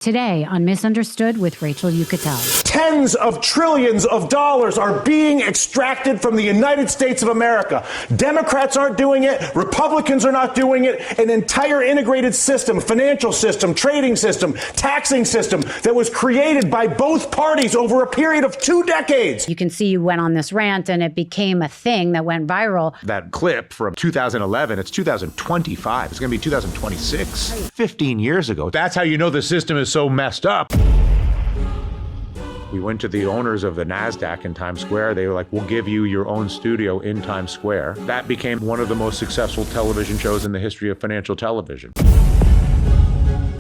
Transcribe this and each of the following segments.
Today on Misunderstood with Rachel Yucatel. Tens of trillions of dollars are being extracted from the United States of America. Democrats aren't doing it. Republicans are not doing it. An entire integrated system, financial system, trading system, taxing system that was created by both parties over a period of 2 decades. You can see you went on this rant and it became a thing that went viral. That clip from 2011, it's 2025. It's going to be 2026. Right. 15 years ago. That's how you know the system is so messed up. We went to the owners of the NASDAQ in Times Square. They were like, we'll give you your own studio in Times Square. That became one of the most successful television shows in the history of financial television.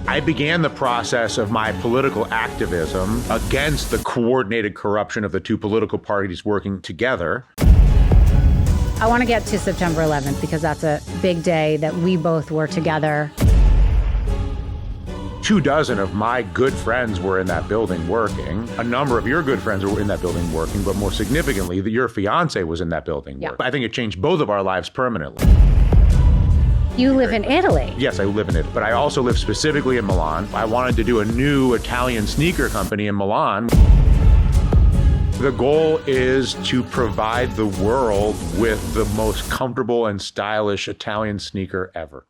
I began the process of my political activism against the coordinated corruption of the two political parties working together. I want to get to September 11th because that's a big day that we both were together. 24 of my good friends were in that building working. A number of your good friends were in that building working, but more significantly, your fiance was in that building working. I think it changed both of our lives permanently. You live in Italy. Yes, I live in Italy, but I also live specifically in Milan. I wanted to do a new Italian sneaker company in Milan. The goal is to provide the world with the most comfortable and stylish Italian sneaker ever.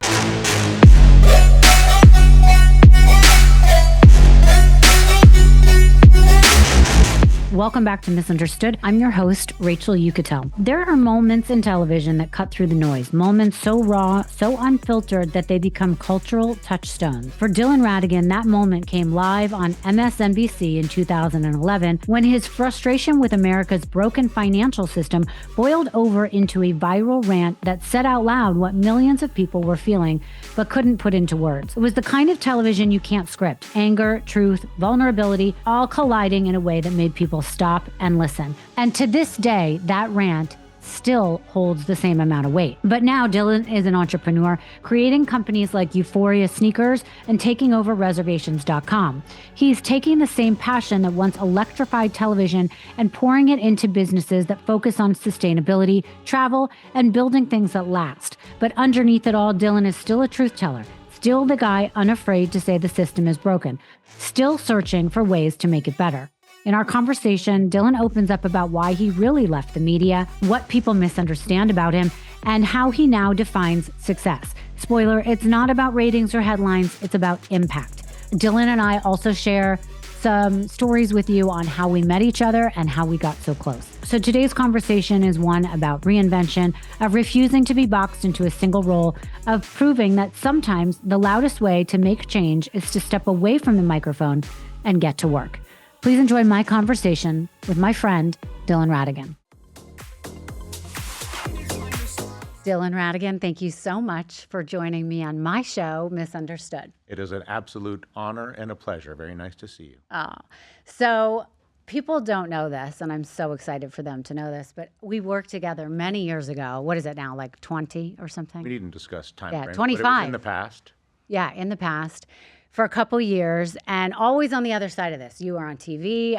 Welcome back to Misunderstood. I'm your host, Rachel Yucatel. There are moments in television that cut through the noise, moments so raw, so unfiltered that they become cultural touchstones. For Dylan Ratigan, that moment came live on MSNBC in 2011 when his frustration with America's broken financial system boiled over into a viral rant that said out loud what millions of people were feeling but couldn't put into words. It was the kind of television you can't script. Anger, truth, vulnerability, all colliding in a way that made people stop and listen. And to this day, that rant still holds the same amount of weight. But now Dylan is an entrepreneur, creating companies like Euforia Sneakers and taking over reservations.com. He's taking the same passion that once electrified television and pouring it into businesses that focus on sustainability, travel, and building things that last. But underneath it all, Dylan is still a truth teller, still the guy unafraid to say the system is broken, still searching for ways to make it better. In our conversation, Dylan opens up about why he really left the media, what people misunderstand about him, and how he now defines success. Spoiler, it's not about ratings or headlines, it's about impact. Dylan and I also share some stories with you on how we met each other and how we got so close. So today's conversation is one about reinvention, of refusing to be boxed into a single role, of proving that sometimes the loudest way to make change is to step away from the microphone and get to work. Please enjoy my conversation with my friend, Dylan Ratigan. Dylan Ratigan, thank you so much for joining me on my show, Misunderstood. It is an absolute honor and a pleasure. Very nice to see you. Oh, so people don't know this, and I'm so excited for them to know this, but we worked together many years ago. What is it now, like 20 or something? We needn't discuss time frame, 25. But it was in the past. Yeah, in the past. For a couple years, and always on the other side of this. You were on TV.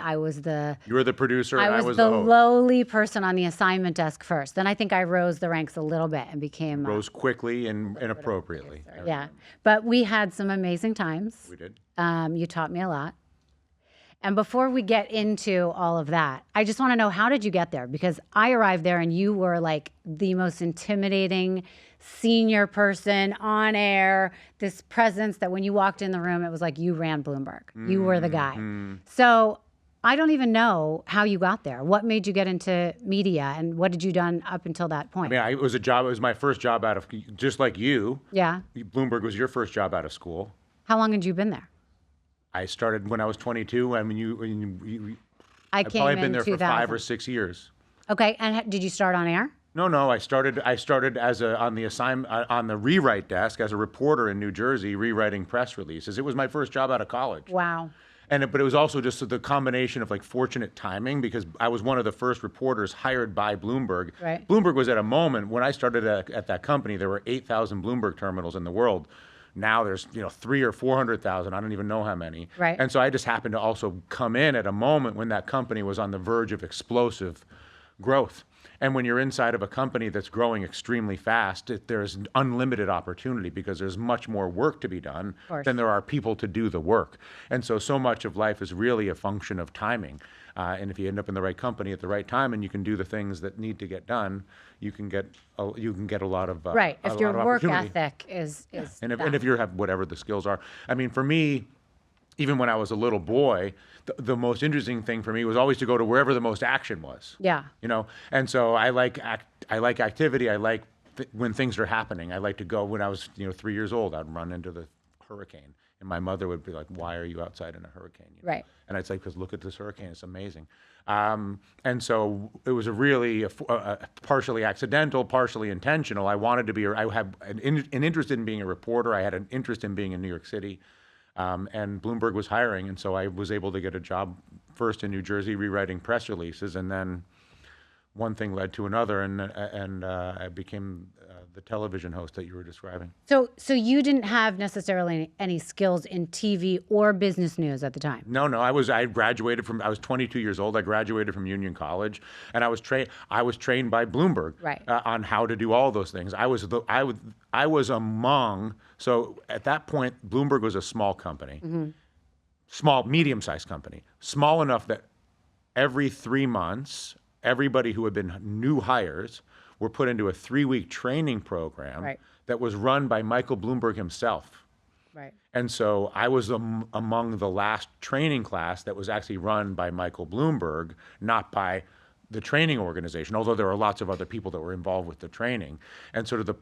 You were the producer, and I was the the host. lowly person on the assignment desk first. Then I think I rose the ranks a little bit and became... Rose quickly and appropriately. Yeah, but we had some amazing times. We did. You taught me a lot. And before we get into all of that, I just want to know, how did you get there? Because I arrived there and you were like the most intimidating senior person on air, this presence that when you walked in the room, it was like you ran Bloomberg. You were the guy. So I don't even know how you got there. What made you get into media and what did you done up until that point? I mean, it was my first job out of, just like you. Yeah. Bloomberg was your first job out of school. How long had you been there? I started when I was 22. I mean, I've probably been there 2000. for 5 or 6 years. Okay, and did you start on air? No. I started as on the rewrite desk as a reporter in New Jersey, rewriting press releases. It was my first job out of college. Wow. But it was also just the combination of like fortunate timing, because I was one of the first reporters hired by Bloomberg. Right. Bloomberg was at a moment when I started at that company, there were 8,000 Bloomberg terminals in the world. Now there's 300,000 or 400,000. I don't even know how many. Right. And so I just happened to also come in at a moment when that company was on the verge of explosive growth. And when you're inside of a company that's growing extremely fast, there's unlimited opportunity because there's much more work to be done than there are people to do the work. And so much of life is really a function of timing. And if you end up in the right company at the right time and you can do the things that need to get done, you can get a lot of right. If your work ethic is and if you have whatever the skills are. I mean, for me, even when I was a little boy, the most interesting thing for me was always to go to wherever the most action was. Yeah. You know, and so I like activity. I like when things are happening. I like to go. When I was 3 years old, I'd run into the hurricane, and my mother would be like, "Why are you outside in a hurricane?" Right. And I'd say, "Because look at this hurricane. It's amazing." And so it was a partially accidental, partially intentional. I wanted to be. I had an interest in being a reporter. I had an interest in being in New York City. And Bloomberg was hiring, and so I was able to get a job first in New Jersey rewriting press releases, and then one thing led to another, and I became the television host that you were describing. So you didn't have necessarily any skills in TV or business news at the time? No. I was 22 years old. I graduated from Union College, and I was trained by Bloomberg on how to do all those things. I was among. So at that point, Bloomberg was a small company, medium-sized company, small enough that every 3 months, everybody who had been new hires were put into a 3-week training program that was run by Michael Bloomberg himself. Right. And so I was among the last training class that was actually run by Michael Bloomberg, not by the training organization, although there were lots of other people that were involved with the training. And sort of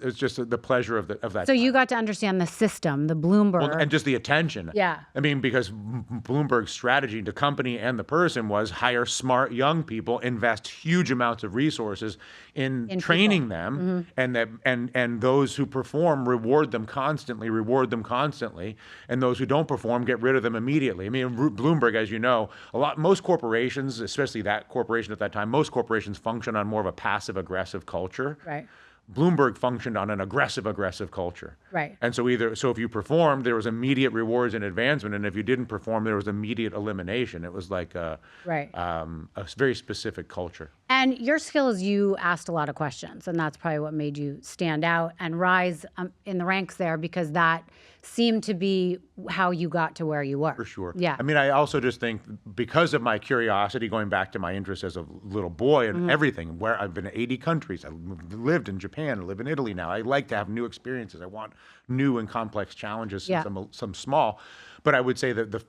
it's just the pleasure of that. So you got to understand the system, the Bloomberg. And just the attention. Yeah. I mean, because Bloomberg's strategy, the company and the person, was hire smart young people, invest huge amounts of resources in training them, and those who perform, reward them constantly, and those who don't perform, get rid of them immediately. I mean, Bloomberg, as you know, most corporations, especially that corporation at that time, most corporations function on more of a passive-aggressive culture. Right. Bloomberg functioned on an aggressive culture. Right. And so if you performed, there was immediate rewards and advancement, and if you didn't perform, there was immediate elimination. It was like a very specific culture. And your skills, you asked a lot of questions, and that's probably what made you stand out and rise in the ranks there, because that seemed to be how you got to where you were. For sure. Yeah. I mean, I also just think because of my curiosity, going back to my interest as a little boy and everything, where I've been to 80 countries, I lived in Japan, I live in Italy now. I like to have new experiences. I want new and complex challenges since I'm small. But I would say that the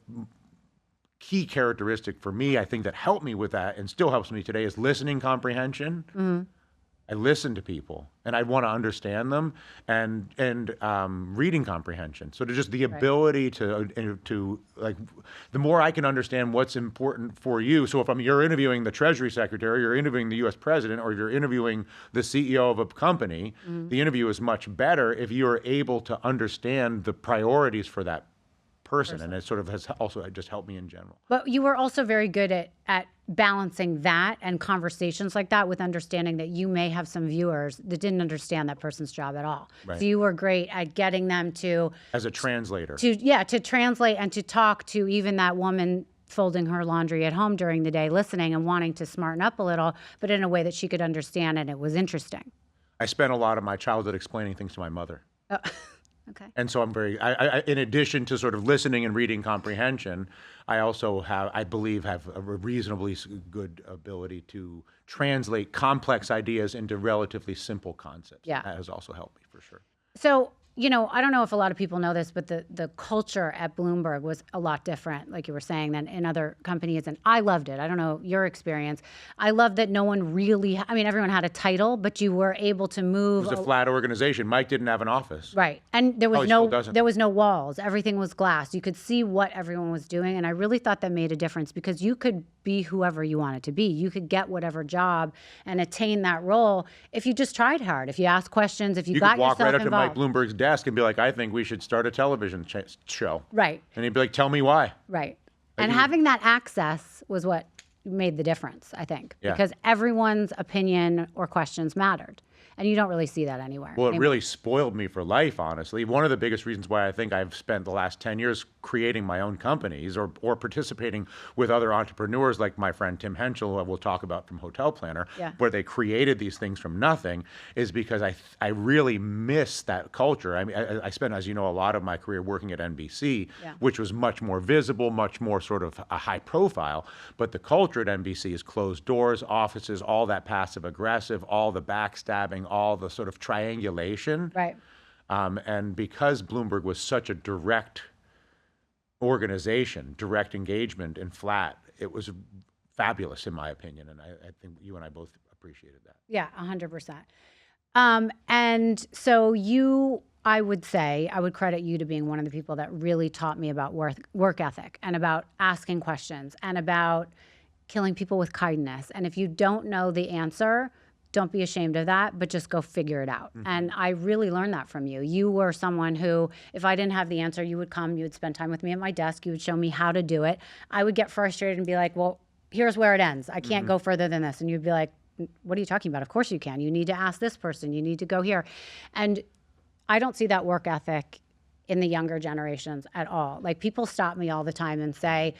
key characteristic for me, I think, that helped me with that and still helps me today is listening comprehension. I listen to people and I want to understand them, and reading comprehension. So to just the ability to like, the more I can understand what's important for you. So if you're interviewing the Treasury Secretary, you're interviewing the U.S. President, or you're interviewing the CEO of a company, the interview is much better if you're able to understand the priorities for that person. And it sort of has also just helped me in general. But you were also very good at balancing that and conversations like that with understanding that you may have some viewers that didn't understand that person's job at all. Right. So you were great at getting them to... As a translator. To translate and to talk to even that woman folding her laundry at home during the day, listening and wanting to smarten up a little, but in a way that she could understand and it was interesting. I spent a lot of my childhood explaining things to my mother. Okay. And so I'm I in addition to sort of listening and reading comprehension, I also I believe have a reasonably good ability to translate complex ideas into relatively simple concepts. Yeah. That has also helped me for sure. So, I don't know if a lot of people know this, but the culture at Bloomberg was a lot different, like you were saying, than in other companies. And I loved it. I don't know your experience. I loved that no one really, everyone had a title, but you were able to move. It was a flat organization. Mike didn't have an office. Right. And there was there was no walls. Everything was glass. You could see what everyone was doing. And I really thought that made a difference, because you could be whoever you wanted to be. You could get whatever job and attain that role if you just tried hard, if you asked questions, if you got yourself involved. You could walk right up to Mike Bloomberg's desk and be like, I think we should start a television show. Right. And he'd be like, tell me why. Right. And having that access was what made the difference, I think, because everyone's opinion or questions mattered. And you don't really see that anywhere. Well, it anymore. really spoiled me for life, honestly. One of the biggest reasons why I think I've spent the last 10 years creating my own companies or participating with other entrepreneurs like my friend Tim Henschel, who we'll talk about from Hotel Planner, where they created these things from nothing, is because I really miss that culture. I mean, I spent, as you know, a lot of my career working at NBC, which was much more visible, much more sort of a high profile. But the culture at NBC is closed doors, offices, all that passive aggressive, all the backstabbing, all the sort of triangulation. Right. And because Bloomberg was such a direct organization, direct engagement and flat, it was fabulous in my opinion. And I think you and I both appreciated that. Yeah, 100%. And so I would credit you to being one of the people that really taught me about work ethic and about asking questions and about killing people with kindness. And if you don't know the answer, don't be ashamed of that, but just go figure it out. Mm-hmm. And I really learned that from you. You were someone who, if I didn't have the answer, you would come, you would spend time with me at my desk, you would show me how to do it. I would get frustrated and be like, well, here's where it ends. I can't go further than this. And you'd be like, what are you talking about? Of course you can. You need to ask this person. You need to go here. And I don't see that work ethic in the younger generations at all. Like, people stop me all the time and say,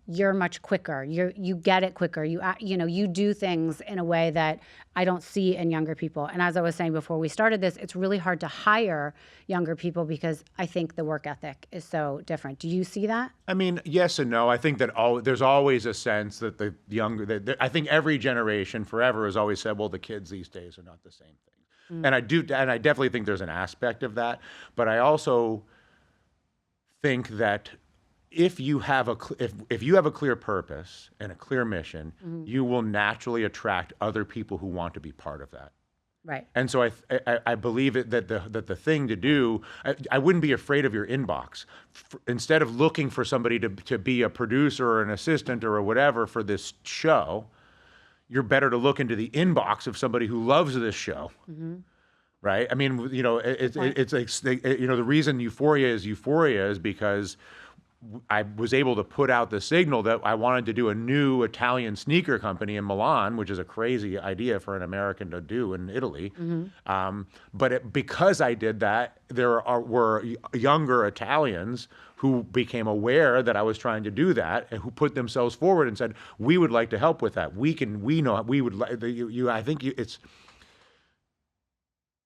you're much quicker. You get it quicker. You do things in a way that I don't see in younger people. And as I was saying before we started this, it's really hard to hire younger people because I think the work ethic is so different. Do you see that? I mean, yes and no. I think that there's always a sense that the younger, I think every generation forever has always said, well, the kids these days are not the same thing. And I definitely think there's an aspect of that. But I also think that if you have a clear purpose and a clear mission, you will naturally attract other people who want to be part of that. Right. And so I believe that the thing to do, I wouldn't be afraid of your inbox. Instead of looking for somebody to be a producer or an assistant or whatever for this show, you're better to look into the inbox of somebody who loves this show. Mm-hmm. Right? I mean, it's like, the reason Euphoria is because I was able to put out the signal that I wanted to do a new Italian sneaker company in Milan, which is a crazy idea for an American to do in Italy. Mm-hmm. But because I did that, were younger Italians who became aware that I was trying to do that and who put themselves forward and said, we would like to help with that.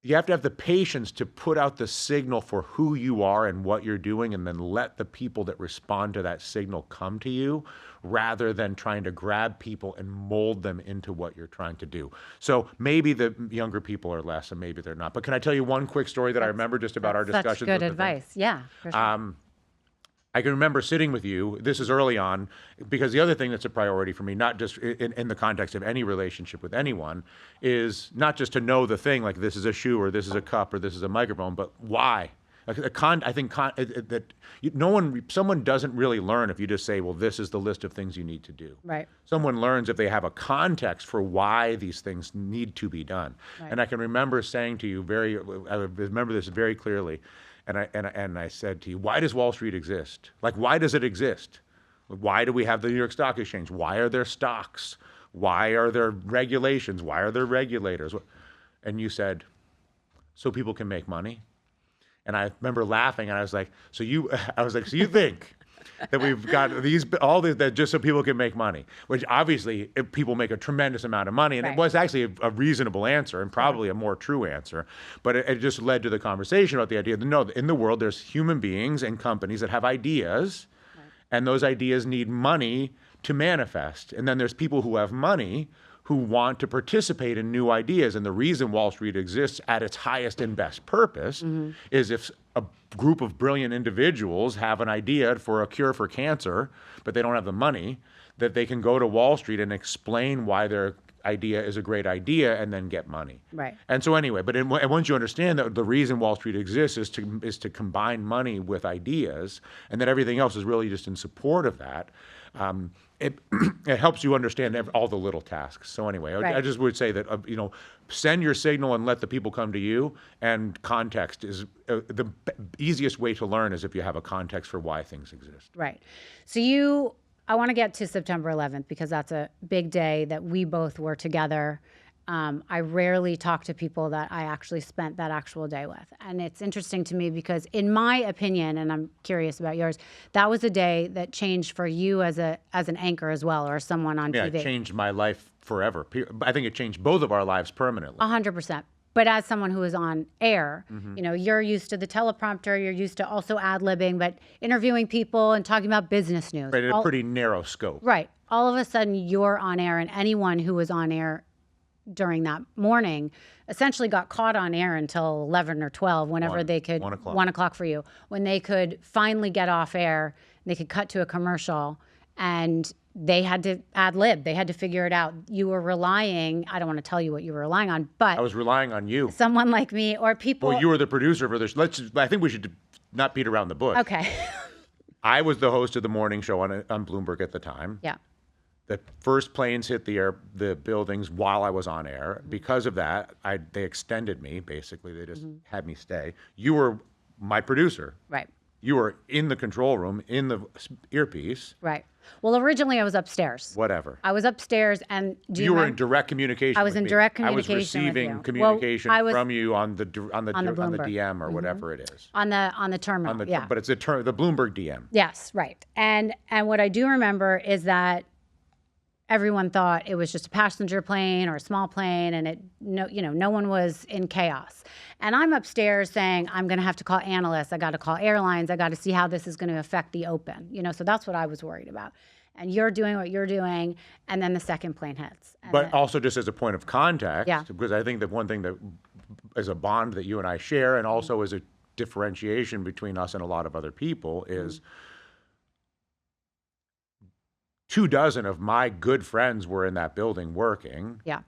You have to have the patience to put out the signal for who you are and what you're doing, and then let the people that respond to that signal come to you, rather than trying to grab people and mold them into what you're trying to do. So maybe the younger people are less and maybe they're not. But can I tell you one quick story that I remember just about our discussions? Such good advice. Yeah, for sure. I can remember sitting with you, this is early on, because the other thing that's a priority for me, not just in the context of any relationship with anyone, is not just to know the thing, like this is a shoe or this is a cup or this is a microphone, but why? I think someone doesn't really learn if you just say, well, this is the list of things you need to do. Right. Someone learns if they have a context for why these things need to be done. Right. And I can remember saying to you I remember this very clearly, and I said to you, why does Wall Street exist? Like, why does it exist? Why do we have the New York Stock Exchange? Why are there stocks? Why are there regulations? Why are there regulators? And you said, so people can make money. And I remember laughing, and I was like, so you think that we've got that just so people can make money, which obviously people make a tremendous amount of money. And It was actually a reasonable answer and probably a more true answer. But it just led to the conversation about the idea that no, in the world, there's human beings and companies that have ideas, and those ideas need money to manifest. And then there's people who have money who want to participate in new ideas. And the reason Wall Street exists at its highest and best purpose is if a group of brilliant individuals have an idea for a cure for cancer, but they don't have the money, that they can go to Wall Street and explain why their idea is a great idea and then get money. Right. And so anyway, but once you understand that the reason Wall Street exists is to combine money with ideas, and that everything else is really just in support of that, it helps you understand all the little tasks. So anyway, I just would say that, send your signal and let the people come to you. And context is the easiest way to learn is if you have a context for why things exist. Right. So I want to get to September 11th because that's a big day that we both were together I rarely talk to people that I actually spent that actual day with. And it's interesting to me because in my opinion, and I'm curious about yours, that was a day that changed for you as an anchor as well, or someone on TV. Yeah, it changed my life forever. I think it changed both of our lives permanently. 100%. But as someone who is on air, you're used to the teleprompter, you're used to also ad-libbing, but interviewing people and talking about business news. Right, in a pretty narrow scope. Right. All of a sudden, you're on air, and anyone who was on air during that morning essentially got caught on air until 11 or 12, whenever they could, 1 o'clock for you, when they could finally get off air, they could cut to a commercial, and they had to ad lib. They had to figure it out. You were relying, I don't want to tell you what you were relying on, but I was relying on you. Someone like me or people. Well, you were the producer for this. I think we should not beat around the bush. Okay. I was the host of the morning show on Bloomberg at the time. Yeah. The first planes hit the buildings while I was on air. Because of that, they extended me, basically. They just had me stay. You were my producer. Right. You were in the control room, in the earpiece. Right. Well, originally I was upstairs. Whatever. I was upstairs, and you were in direct communication. I was in direct communication. I was receiving with you. communication Well, from you on the Bloomberg. DM or whatever it is. On the terminal. But it's the Bloomberg DM. Yes, right. And what I do remember is that everyone thought it was just a passenger plane or a small plane, and no one was in chaos. And I'm upstairs saying, I'm going to have to call analysts. I got to call airlines. I got to see how this is going to affect the open. So that's what I was worried about. And you're doing what you're doing, and then the second plane hits. But also just as a point of context, because I think that one thing that is a bond that you and I share, and also is a differentiation between us and a lot of other people, is 24 of my good friends were in that building working. Yeah.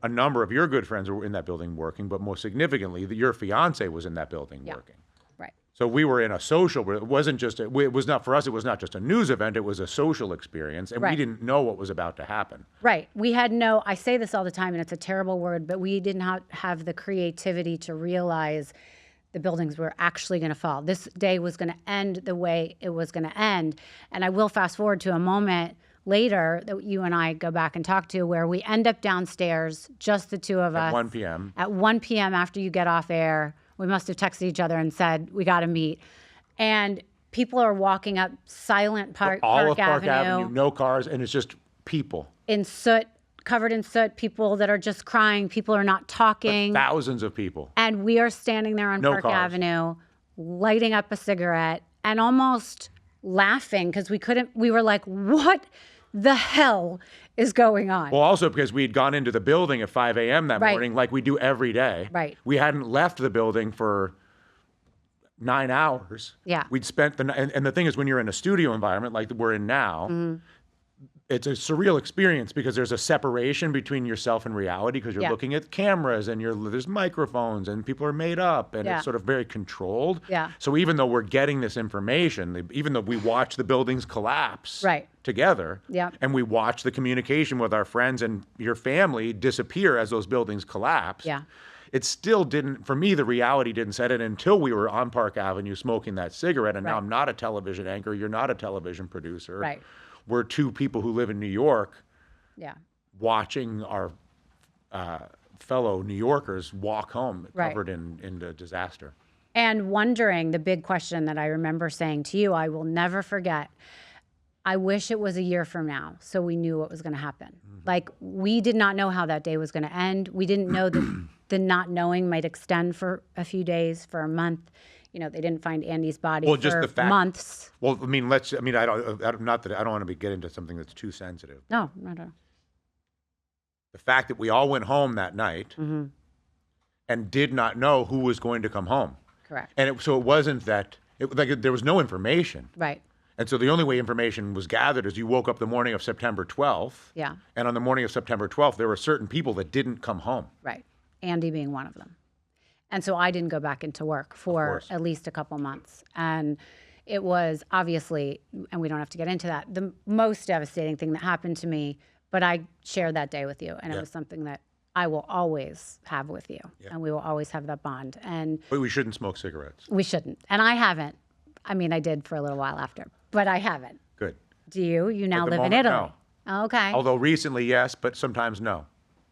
A number of your good friends were in that building working, but most significantly, your fiance was in that building working. Right. So we were in a social. It wasn't just. It was not for us. It was not just a news event. It was a social experience, and we didn't know what was about to happen. Right. We had no. I say this all the time, and it's a terrible word, but we did not have the creativity to realize the buildings were actually going to fall. This day was going to end the way it was going to end, and I will fast forward to a moment later that you and I go back and talk to, where we end up downstairs, just the two of us. At 1 p.m. At 1 p.m. after you get off air. We must have texted each other and said, we got to meet. And people are walking up silent Park Avenue. No cars, and it's just people. In soot, covered in soot, people that are just crying. People are not talking. But thousands of people. And we are standing there on Park Avenue, lighting up a cigarette and almost laughing because we were like, what the hell is going on? Well, also because we had gone into the building at 5 a.m. that morning, like we do every day. Right. We hadn't left the building for 9 hours. Yeah. We'd spent and the thing is, when you're in a studio environment like we're in now, it's a surreal experience because there's a separation between yourself and reality, because you're looking at cameras and there's microphones and people are made up, and it's sort of very controlled. Yeah. So even though we're getting this information, even though we watch the buildings collapse together, and we watch the communication with our friends and your family disappear as those buildings collapse, it still didn't, for me, the reality didn't set in until we were on Park Avenue smoking that cigarette. And now I'm not a television anchor. You're not a television producer. Right. We're two people who live in New York, watching our fellow New Yorkers walk home covered in the disaster. And wondering, the big question that I remember saying to you, I will never forget, I wish it was a year from now so we knew what was going to happen. Like, we did not know how that day was going to end. We didn't know that the not knowing might extend for a few days, for a month. They didn't find Andy's body for months. Well, I don't want to be getting into something that's too sensitive. No, not at all. The fact that we all went home that night and did not know who was going to come home. Correct. And so it wasn't that, there was no information. Right. And so the only way information was gathered is you woke up the morning of September 12th. Yeah. And on the morning of September 12th, there were certain people that didn't come home. Right. Andy being one of them. And so I didn't go back into work for at least a couple months. And it was obviously, and we don't have to get into that, the most devastating thing that happened to me, but I shared that day with you. And it was something that I will always have with you. And we will always have that bond. But we shouldn't smoke cigarettes. We shouldn't. And I haven't. I mean, I did for a little while after, but I haven't. Good. Do you? You now live in Italy. No. Okay. Although recently, yes, but sometimes no.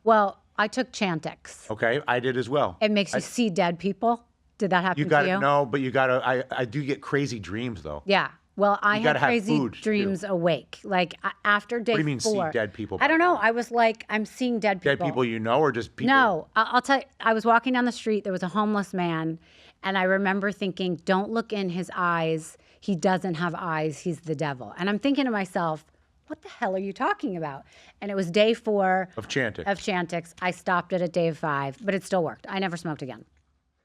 Well, I took Chantix. Okay, I did as well. It makes you see dead people. Did that happen You got to you? No, but you got to. I do get crazy dreams though. Yeah. Well, I had crazy food, dreams awake. Like after day 4. What do you mean see dead people? I don't know. I was like, I'm seeing dead people. Dead people you know, or just people? No, I'll tell you. I was walking down the street. There was a homeless man, and I remember thinking, "Don't look in his eyes. He doesn't have eyes. He's the devil." And I'm thinking to myself, what the hell are you talking about? And it was day 4 of Chantix. I stopped it at day 5, but it still worked. I never smoked again.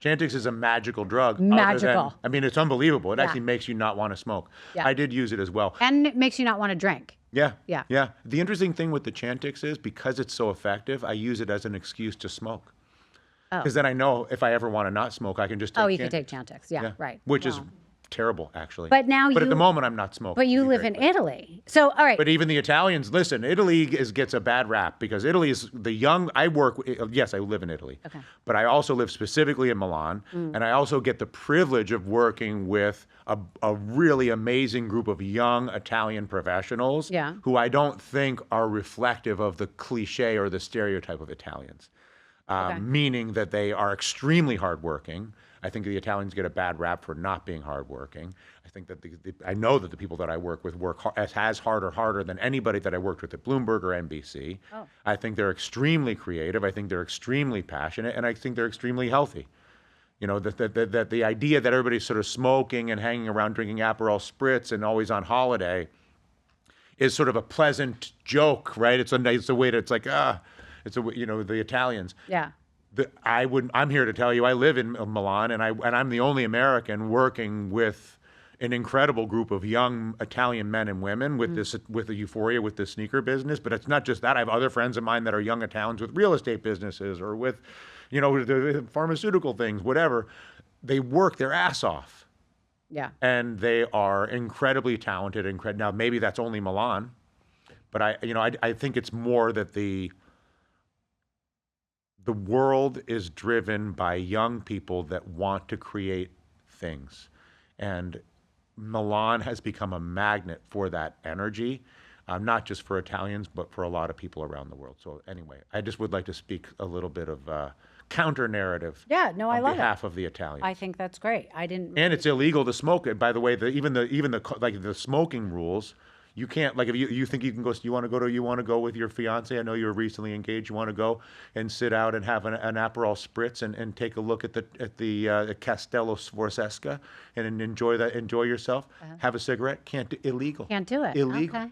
Chantix is a magical drug. Magical. I mean, it's unbelievable. It actually makes you not want to smoke. Yeah. I did use it as well. And it makes you not want to drink. Yeah. Yeah. Yeah. The interesting thing with the Chantix is because it's so effective, I use it as an excuse to smoke. Because then I know if I ever want to not smoke, I can just take you can take Chantix. Yeah, right. Which is terrible, actually. But now at the moment, I'm not smoking. But you live in Italy. So, all right. But even the Italians, listen, Italy gets a bad rap because Italy is the young, yes, I live in Italy. Okay. But I also live specifically in Milan. And I also get the privilege of working with a really amazing group of young Italian professionals who I don't think are reflective of the cliche or the stereotype of Italians. Meaning that they are extremely hardworking. I think the Italians get a bad rap for not being hardworking. I think that I know that the people that I work with work as hard or harder than anybody that I worked with at Bloomberg or NBC. Oh. I think they're extremely creative. I think they're extremely passionate, and I think they're extremely healthy. You know, that the idea that everybody's sort of smoking and hanging around drinking Aperol Spritz and always on holiday is sort of a pleasant joke, right? It's a way to, it's like, the Italians. Yeah. I'm here to tell you, I live in Milan, and I'm the only American working with an incredible group of young Italian men and women with the Euphoria, with the sneaker business. But it's not just that. I have other friends of mine that are young Italians with real estate businesses or with, the pharmaceutical things, whatever. They work their ass off. Yeah. And they are incredibly talented. Now, maybe that's only Milan, but I think it's more that the world is driven by young people that want to create things. And Milan has become a magnet for that energy, not just for Italians, but for a lot of people around the world. So anyway, I just would like to speak a little bit of counter narrative. Yeah, no, I love it. On behalf of the Italians. I think that's great. And it's illegal to smoke it. By the way, even the smoking rules. You can't, like, if you think you can go, you want to go with your fiance. I know you're recently engaged. You want to go and sit out and have an Aperol Spritz and take a look at the Castello Sforzesca and enjoy yourself. Have a cigarette. Illegal. Can't do it. Illegal. Okay.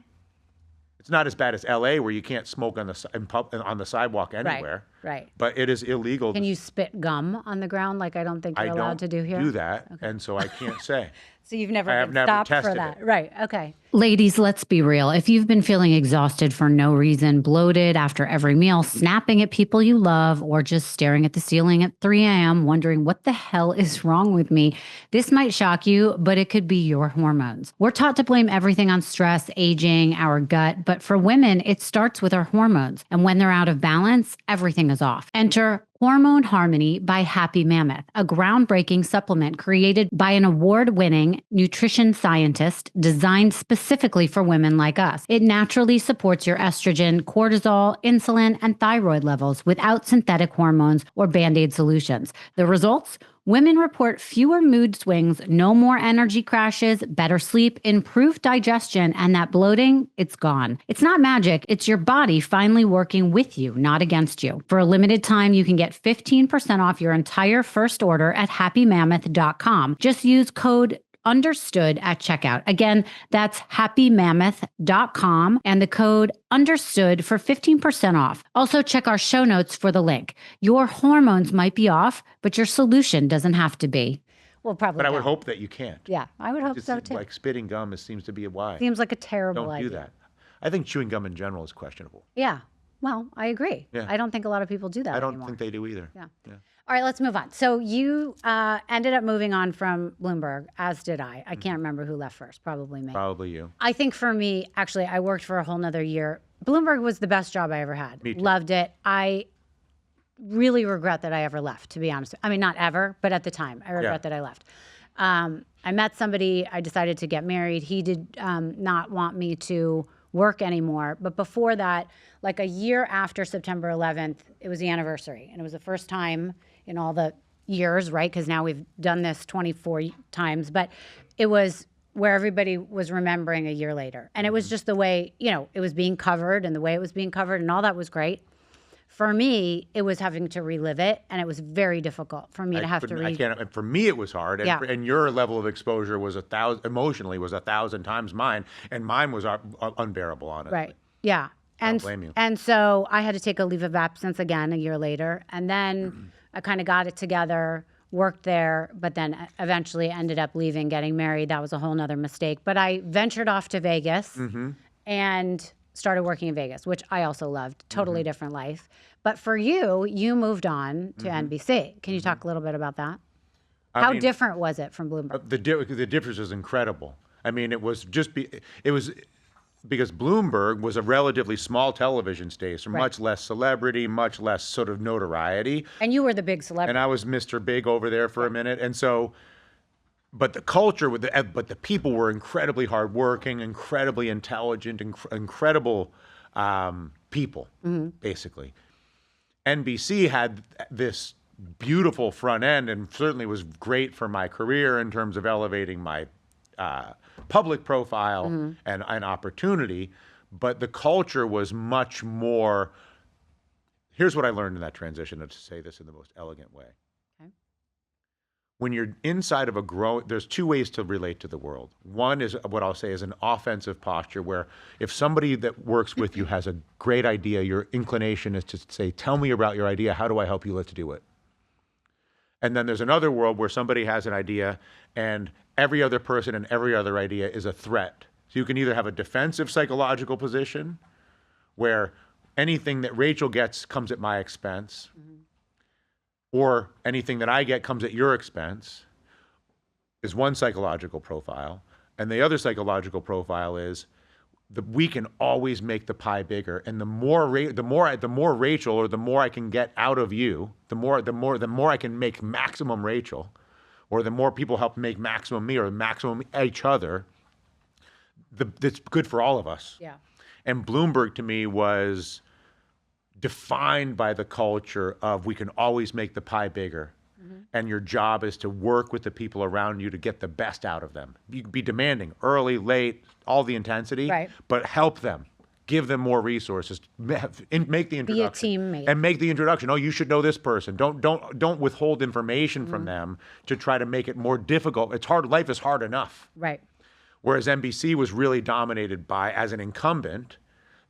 It's not as bad as L.A. where you can't smoke on the sidewalk anywhere. Right. But it is illegal. Can you spit gum on the ground like I don't think you're allowed to do here? I don't do that, and so I can't say. So you've never been stopped for that. Right. Okay. Ladies, let's be real. If you've been feeling exhausted for no reason, bloated after every meal, snapping at people you love, or just staring at the ceiling at 3 a.m., wondering what the hell is wrong with me, this might shock you, but it could be your hormones. We're taught to blame everything on stress, aging, our gut, but for women, it starts with our hormones. And when they're out of balance, everything is off. Enter Hormone Harmony by Happy Mammoth, a groundbreaking supplement created by an award-winning nutrition scientist designed specifically for women like us. It naturally supports your estrogen, cortisol, insulin, and thyroid levels without synthetic hormones or Band-Aid solutions. The results? Women report fewer mood swings, no more energy crashes, better sleep, improved digestion, and that bloating, it's gone. It's not magic. It's your body finally working with you, not against you. For a limited time, you can get 15% off your entire first order at happymammoth.com. Just use code understood at checkout. Again, that's happymammoth.com and the code understood for 15% off. Also, check our show notes for the link. Your hormones might be off, but your solution doesn't have to be. Well, probably. But I would hope that you can't. Yeah, I would hope so too. Like spitting gum seems to be a why. Seems like a terrible idea. Don't do that. I think chewing gum in general is questionable. Yeah. Well, I agree. Yeah. I don't think a lot of people do that anymore. I don't think they do either. Yeah. All right, let's move on. So you ended up moving on from Bloomberg, as did I. I can't remember who left first. Probably me. Probably you. I think for me, actually, I worked for a whole nother year. Bloomberg was the best job I ever had. Me too. Loved it. I really regret that I ever left, to be honest. I mean, not ever, but at the time, I regret that I left. I met somebody. I decided to get married. He did not want me to work anymore. But before that, like a year after September 11th, it was the anniversary. And it was the first time in all the years, right? Because now we've done this 24 times. But it was where everybody was remembering a year later. And it was just the way, it was being covered and the way it was being covered and all that was great. For me, it was having to relive it, and it was very difficult for me to have to For me, it was hard, and your level of exposure was emotionally was 1,000 times mine, and mine was unbearable, honestly. Right. Yeah. I don't blame you. And so I had to take a leave of absence again a year later, and then I kind of got it together, worked there, but then eventually ended up leaving, getting married. That was a whole nother mistake. But I ventured off to Vegas and started working in Vegas, which I also loved. Totally different life. But for you, you moved on to NBC. Can you talk a little bit about that? How different was it from Bloomberg? The difference is incredible. I mean, it was because Bloomberg was a relatively small television station, much less celebrity, much less sort of notoriety. And you were the big celebrity. And I was Mr. Big over there for a minute. And so, but the culture, but the people were incredibly hardworking, incredibly intelligent, incredible people, basically. NBC had this beautiful front end and certainly was great for my career in terms of elevating my public profile and opportunity. But the culture was much more. Here's what I learned in that transition, to say this in the most elegant way. When you're inside of there's two ways to relate to the world. One is what I'll say is an offensive posture, where if somebody that works with you has a great idea, your inclination is to say, tell me about your idea. How do I help you? Let's do it. And then there's another world where somebody has an idea and every other person and every other idea is a threat. So you can either have a defensive psychological position where anything that Rachel gets comes at my expense, or anything that I get comes at your expense, is one psychological profile. And the other psychological profile is we can always make the pie bigger. And the more Rachel, or the more I can get out of you, the more I can make maximum Rachel, or the more people help make maximum me or maximum each other, that's good for all of us. Yeah. And Bloomberg to me was defined by the culture of we can always make the pie bigger. And your job is to work with the people around you to get the best out of them. You can be demanding, early, late, all the intensity, but help them. Give them more resources. Make the introduction. Be a teammate. And make the introduction. Oh, you should know this person. Don't withhold information from them to try to make it more difficult. It's hard. Life is hard enough. Right. Whereas NBC was really dominated by, as an incumbent,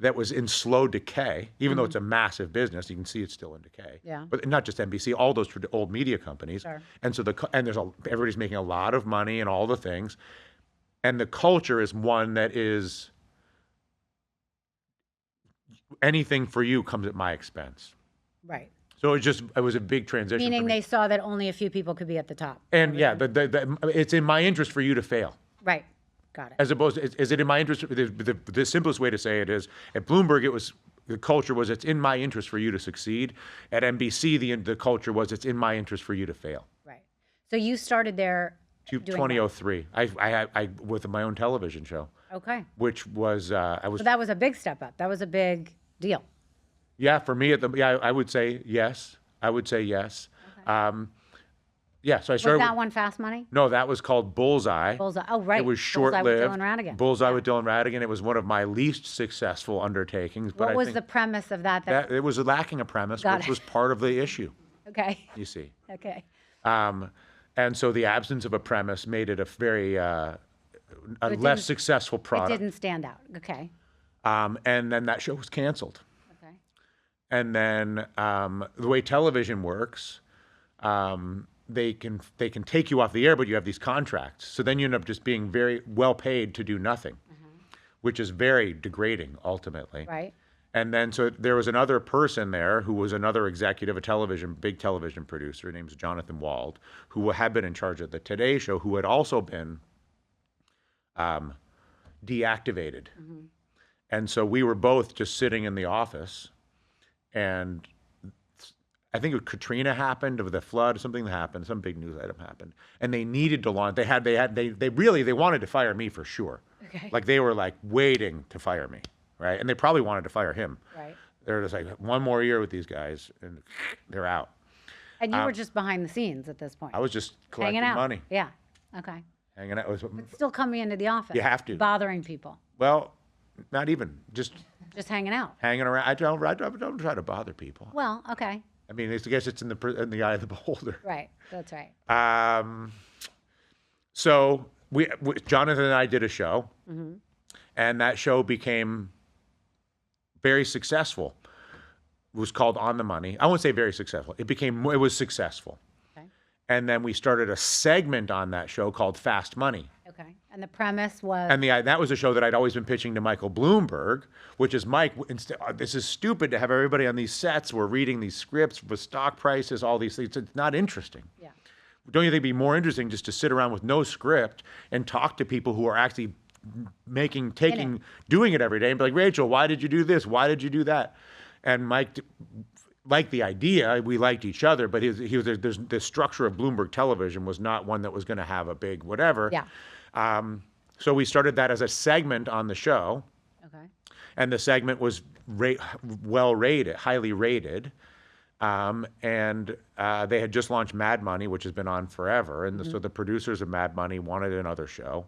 that was in slow decay, even though it's a massive business. You can see it's still in decay. Yeah. But not just NBC, all those old media companies. Sure. And so everybody's making a lot of money and all the things. And the culture is one that is anything for you comes at my expense. Right. So it was a big transition. Meaning for me. they saw that only a few people could be at the top. And it's in my interest for you to fail. Right. Got it. As opposed to, is it in my interest? The simplest way to say it is, at Bloomberg, the culture was, it's in my interest for you to succeed. At NBC, the culture was, it's in my interest for you to fail. Right. So you started there. 2003. I with my own television show. Okay. Which was So that was a big step up. That was a big deal. Yeah, for me I would say yes. I would say yes. Okay. Yeah, so I started. Was that one Fast Money? No, that was called Bullseye. Bullseye. Oh, right. It was short-lived. Bullseye with Dylan Ratigan. Bullseye with Dylan Ratigan. It was one of my least successful undertakings. What was the premise of that? It was lacking a premise, which was part of the issue. Okay. You see. Okay. And so the absence of a premise made it a very a less successful product. It didn't stand out. Okay. And then that show was canceled. Okay. And then the way television works, they can take you off the air, but you have these contracts. So then you end up just being very well paid to do nothing, which is very degrading ultimately. Right. And then so there was another person there who was another executive, big television producer. His name is Jonathan Wald, who had been in charge of the Today Show, who had also been deactivated. And so we were both just sitting in the office, and I think Katrina happened, or the flood, something happened, some big news item happened, and they needed to launch. They wanted to fire me for sure. Okay. Like they were like waiting to fire me, right? And they probably wanted to fire him. Right. They're just like, one more year with these guys, and they're out. And you were just behind the scenes at this point. I was just collecting hanging out. money. Yeah. Okay. Hanging out. But still coming into the office. You have to. Bothering people. Well, not even. Just hanging out. hanging around. I don't try to bother people. Well, okay. I mean, I guess it's in the eye of the beholder. Right. That's right. So Jonathan and I did a show, and that show became very successful. It was called On the Money. I won't say very successful. It was successful. Okay. And then we started a segment on that show called Fast Money. Okay. And the premise was. And that was a show that I'd always been pitching to Michael Bloomberg, which is Mike. This is stupid to have everybody on these sets. We're reading these scripts with stock prices, all these things. It's not interesting. Yeah. Don't you think it'd be more interesting just to sit around with no script and talk to people who are actually doing it every day and be like, Rachel, why did you do this? Why did you do that? And Mike liked the idea. We liked each other, but the structure of Bloomberg Television was not one that was going to have a big whatever. Yeah. So we started that as a segment on the show. Okay. And the segment was well rated, highly rated. And they had just launched Mad Money, which has been on forever. And so the producers of Mad Money wanted another show.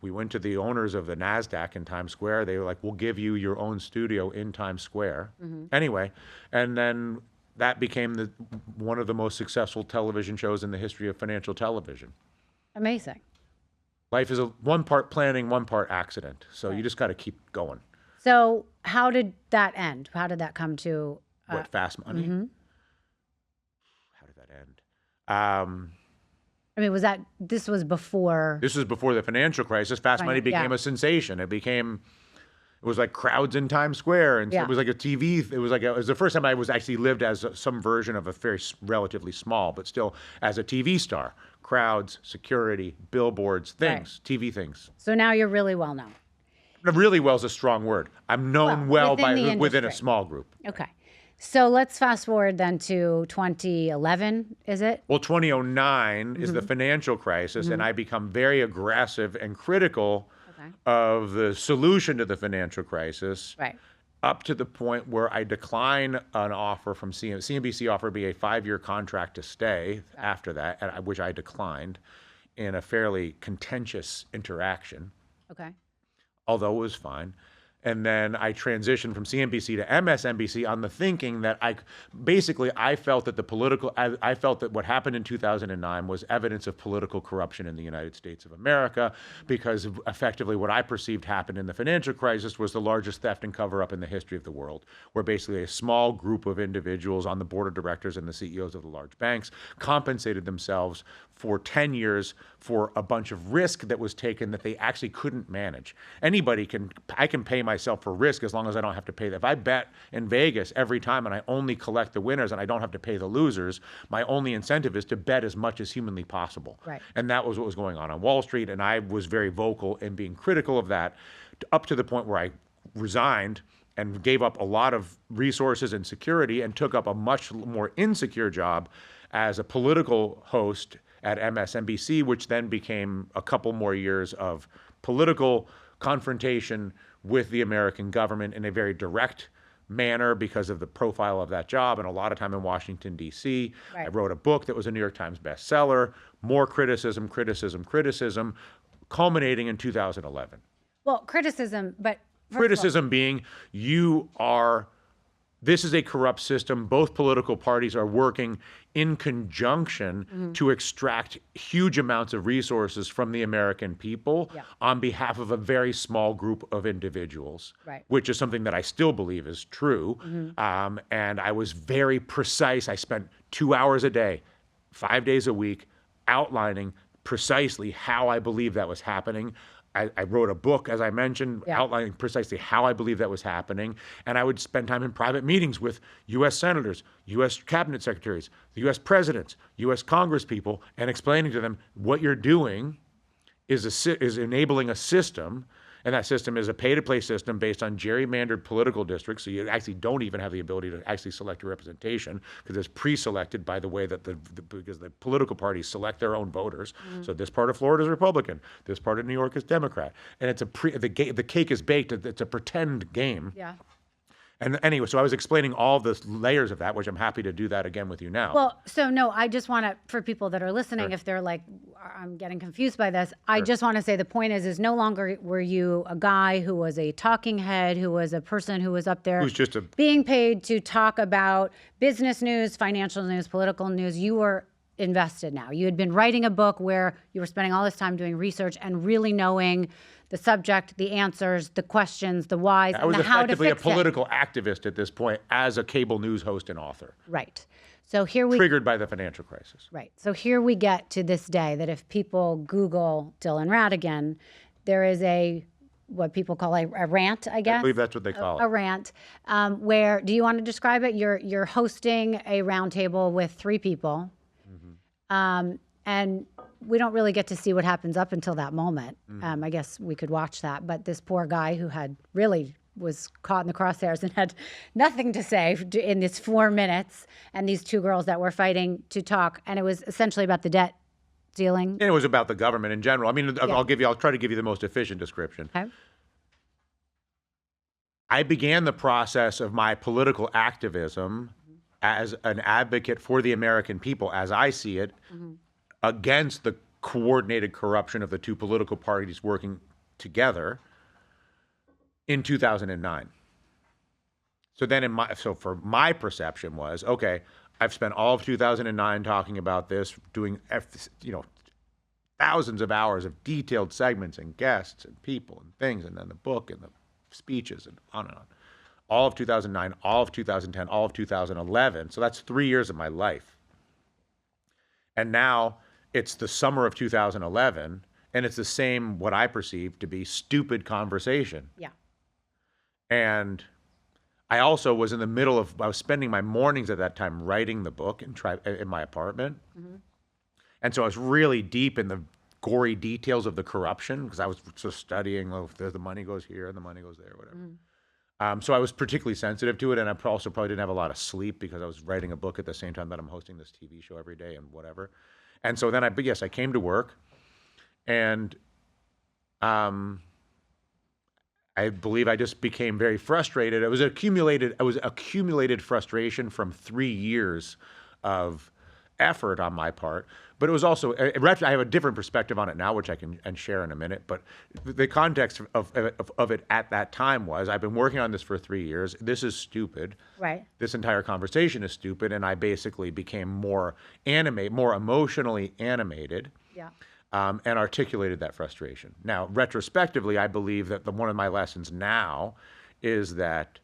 We went to the owners of the NASDAQ in Times Square. They were like, we'll give you your own studio in Times Square. Anyway, and then that became one of the most successful television shows in the history of financial television. Amazing. Life is one part planning, one part accident. So you just got to keep going. So how did that end? How did that come to? What, Fast Money? How did that end? I mean, this was before? This was before the financial crisis. Fast Money became a sensation. It was like crowds in Times Square. And so it was like a TV. It was the first time I was actually lived as some version of a very relatively small, but still as a TV star. Crowds, security, billboards, things, TV things. So now you're really well known. Really well is a strong word. I'm known within a small group. Okay. So let's fast forward then to 2011, is it? Well, 2009 is the financial crisis, and I become very aggressive and critical of the solution to the financial crisis, up to the point where I decline an offer from CNBC. CNBC offered me a 5-year contract to stay after that, which I declined in a fairly contentious interaction. Okay. Although it was fine. And then I transitioned from CNBC to MSNBC on the thinking that I felt that what happened in 2009 was evidence of political corruption in the United States of America, because effectively what I perceived happened in the financial crisis was the largest theft and cover-up in the history of the world, where basically a small group of individuals on the board of directors and the CEOs of the large banks compensated themselves for 10 years for a bunch of risk that was taken that they actually couldn't manage. I can pay myself for risk as long as I don't have to pay that. If I bet in Vegas every time and I only collect the winners and I don't have to pay the losers, my only incentive is to bet as much as humanly possible. Right. And that was what was going on Wall Street, and I was very vocal in being critical of that, up to the point where I resigned and gave up a lot of resources and security and took up a much more insecure job as a political host at MSNBC, which then became a couple more years of political confrontation with the American government in a very direct manner because of the profile of that job and a lot of time in Washington, D.C. Right. I wrote a book that was a New York Times bestseller, more criticism, culminating in 2011. Well, criticism, but... Criticism being, this is a corrupt system. Both political parties are working in conjunction to extract huge amounts of resources from the American people on behalf of a very small group of individuals, which is something that I still believe is true. And I was very precise. I spent 2 hours a day, 5 days a week, outlining precisely how I believe that was happening. I wrote a book, as I mentioned, outlining precisely how I believe that was happening. And I would spend time in private meetings with U.S. senators, U.S. cabinet secretaries, the U.S. presidents, U.S. congresspeople, and explaining to them what you're doing is enabling a system And that system is a pay-to-play system based on gerrymandered political districts. So you actually don't even have the ability to actually select your representation because it's pre-selected by the way that because the political parties select their own voters. So this part of Florida is Republican, this part of New York is Democrat, and it's the cake is baked. It's a pretend game. Yeah. And anyway, so I was explaining all the layers of that, which I'm happy to do that again with you now. Well, so no, I just want to, for people that are listening, Sure. if they're like, I'm getting confused by this, I just want to say the point is no longer were you a guy who was a talking head, who was a person who was up there Who's just being paid to talk about business news, financial news, political news. You were invested now. You had been writing a book where you were spending all this time doing research and really knowing the subject, the answers, the questions, the whys, I was and the how to effectively a fix it. political activist at this point as a cable news host and author, Right. So here we triggered by the financial crisis. Right. So here we get to this day that if people Google Dylan Ratigan, there is what people call a rant, I guess. I believe that's what they call A it. rant, where, do you want to describe it? You're hosting a roundtable with 3 people. And we don't really get to see what happens up until that moment. I guess we could watch that. But this poor guy who was caught in the crosshairs and had nothing to say in this 4 minutes, and these 2 girls that were fighting to talk. And it was essentially about the debt ceiling. And it was about the government in general. I mean, I'll try to give you the most efficient description. Okay. I began the process of my political activism as an advocate for the American people, as I see it, against the coordinated corruption of the 2 political parties working together in 2009. So then for my perception was, okay, I've spent all of 2009 talking about this, doing, thousands of hours of detailed segments and guests and people and things, and then the book and the speeches and on and on. All of 2009, all of 2010, all of 2011. So that's 3 years of my life. And now it's the summer of 2011, and it's the same, what I perceive to be stupid conversation. Yeah. And I also was I was spending my mornings at that time writing the book in my apartment. And so I was really deep in the gory details of the corruption because I was just studying, the money goes here and the money goes there, whatever. So I was particularly sensitive to it, and I also probably didn't have a lot of sleep because I was writing a book at the same time that I'm hosting this TV show every day and whatever. And so then I came to work, and I believe I just became very frustrated. It was accumulated frustration from 3 years of effort on my part, but it was also, I have a different perspective on it now, which I can share in a minute, but the context of it at that time was, I've been working on this for 3 years. This is stupid. Right. This entire conversation is stupid, and I basically became more emotionally animated. Yeah. And articulated that frustration. Now, retrospectively, I believe that one of my lessons now is that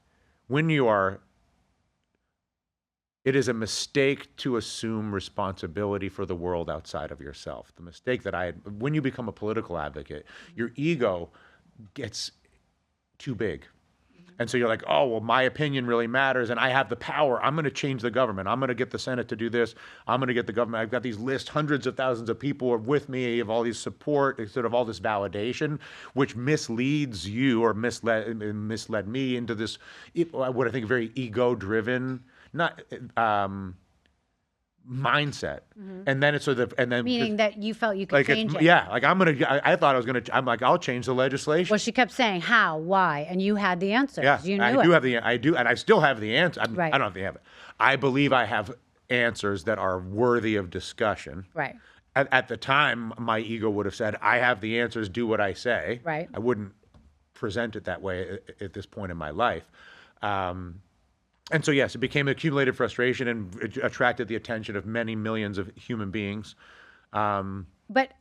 it is a mistake to assume responsibility for the world outside of yourself. The mistake that when you become a political advocate, your ego gets too big. And so you're like, oh, well, my opinion really matters, and I have the power. I'm going to change the government. I'm going to get the Senate to do this. I'm going to get the government. I've got these lists, hundreds of thousands of people are with me. I have all these support, sort of all this validation, which misleads you or misled me into this, what I think very ego-driven, mindset. And then it's sort of, and then Meaning that you felt you could change it. Yeah, like I thought I was going to, I'm like, I'll change the legislation. Well, she kept saying how, why, and you had the answers. Yeah, You knew I do, and I still have the answer. Right. I don't have it. I believe I have answers that are worthy of discussion. Right. At the time, my ego would have said, I have the answers, do what I say. Right. I wouldn't present it that way at this point in my life. And so, yes, it became accumulated frustration, and it attracted the attention of many millions of human beings. But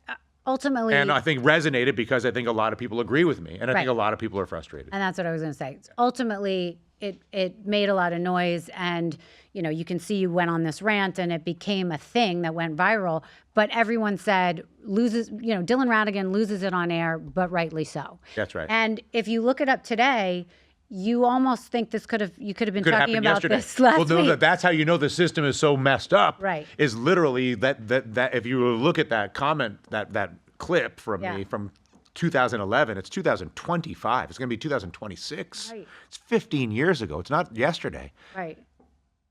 ultimately... And I think resonated because I think a lot of people agree with me, and I think Right. a lot of people are frustrated. And that's what I was going to say. Ultimately, it made a lot of noise, and you can see you went on this rant, and it became a thing that went viral. But everyone said Dylan Ratigan loses it on air, but rightly so. That's right. And if you look it up today, you almost think you could have been talking about yesterday. this last week. That's how you know the system is so messed up. Right. Is literally that if you look at that comment, that clip from Yeah. me from 2011, it's 2025. It's going to be 2026. Right. It's 15 years ago. It's not yesterday. Right.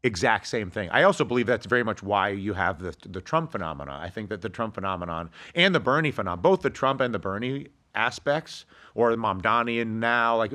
Exact same thing. I also believe that's very much why you have the Trump phenomenon. I think that the Trump phenomenon and the Bernie phenomenon, both the Trump and the Bernie aspects, or the Mamdanian now, like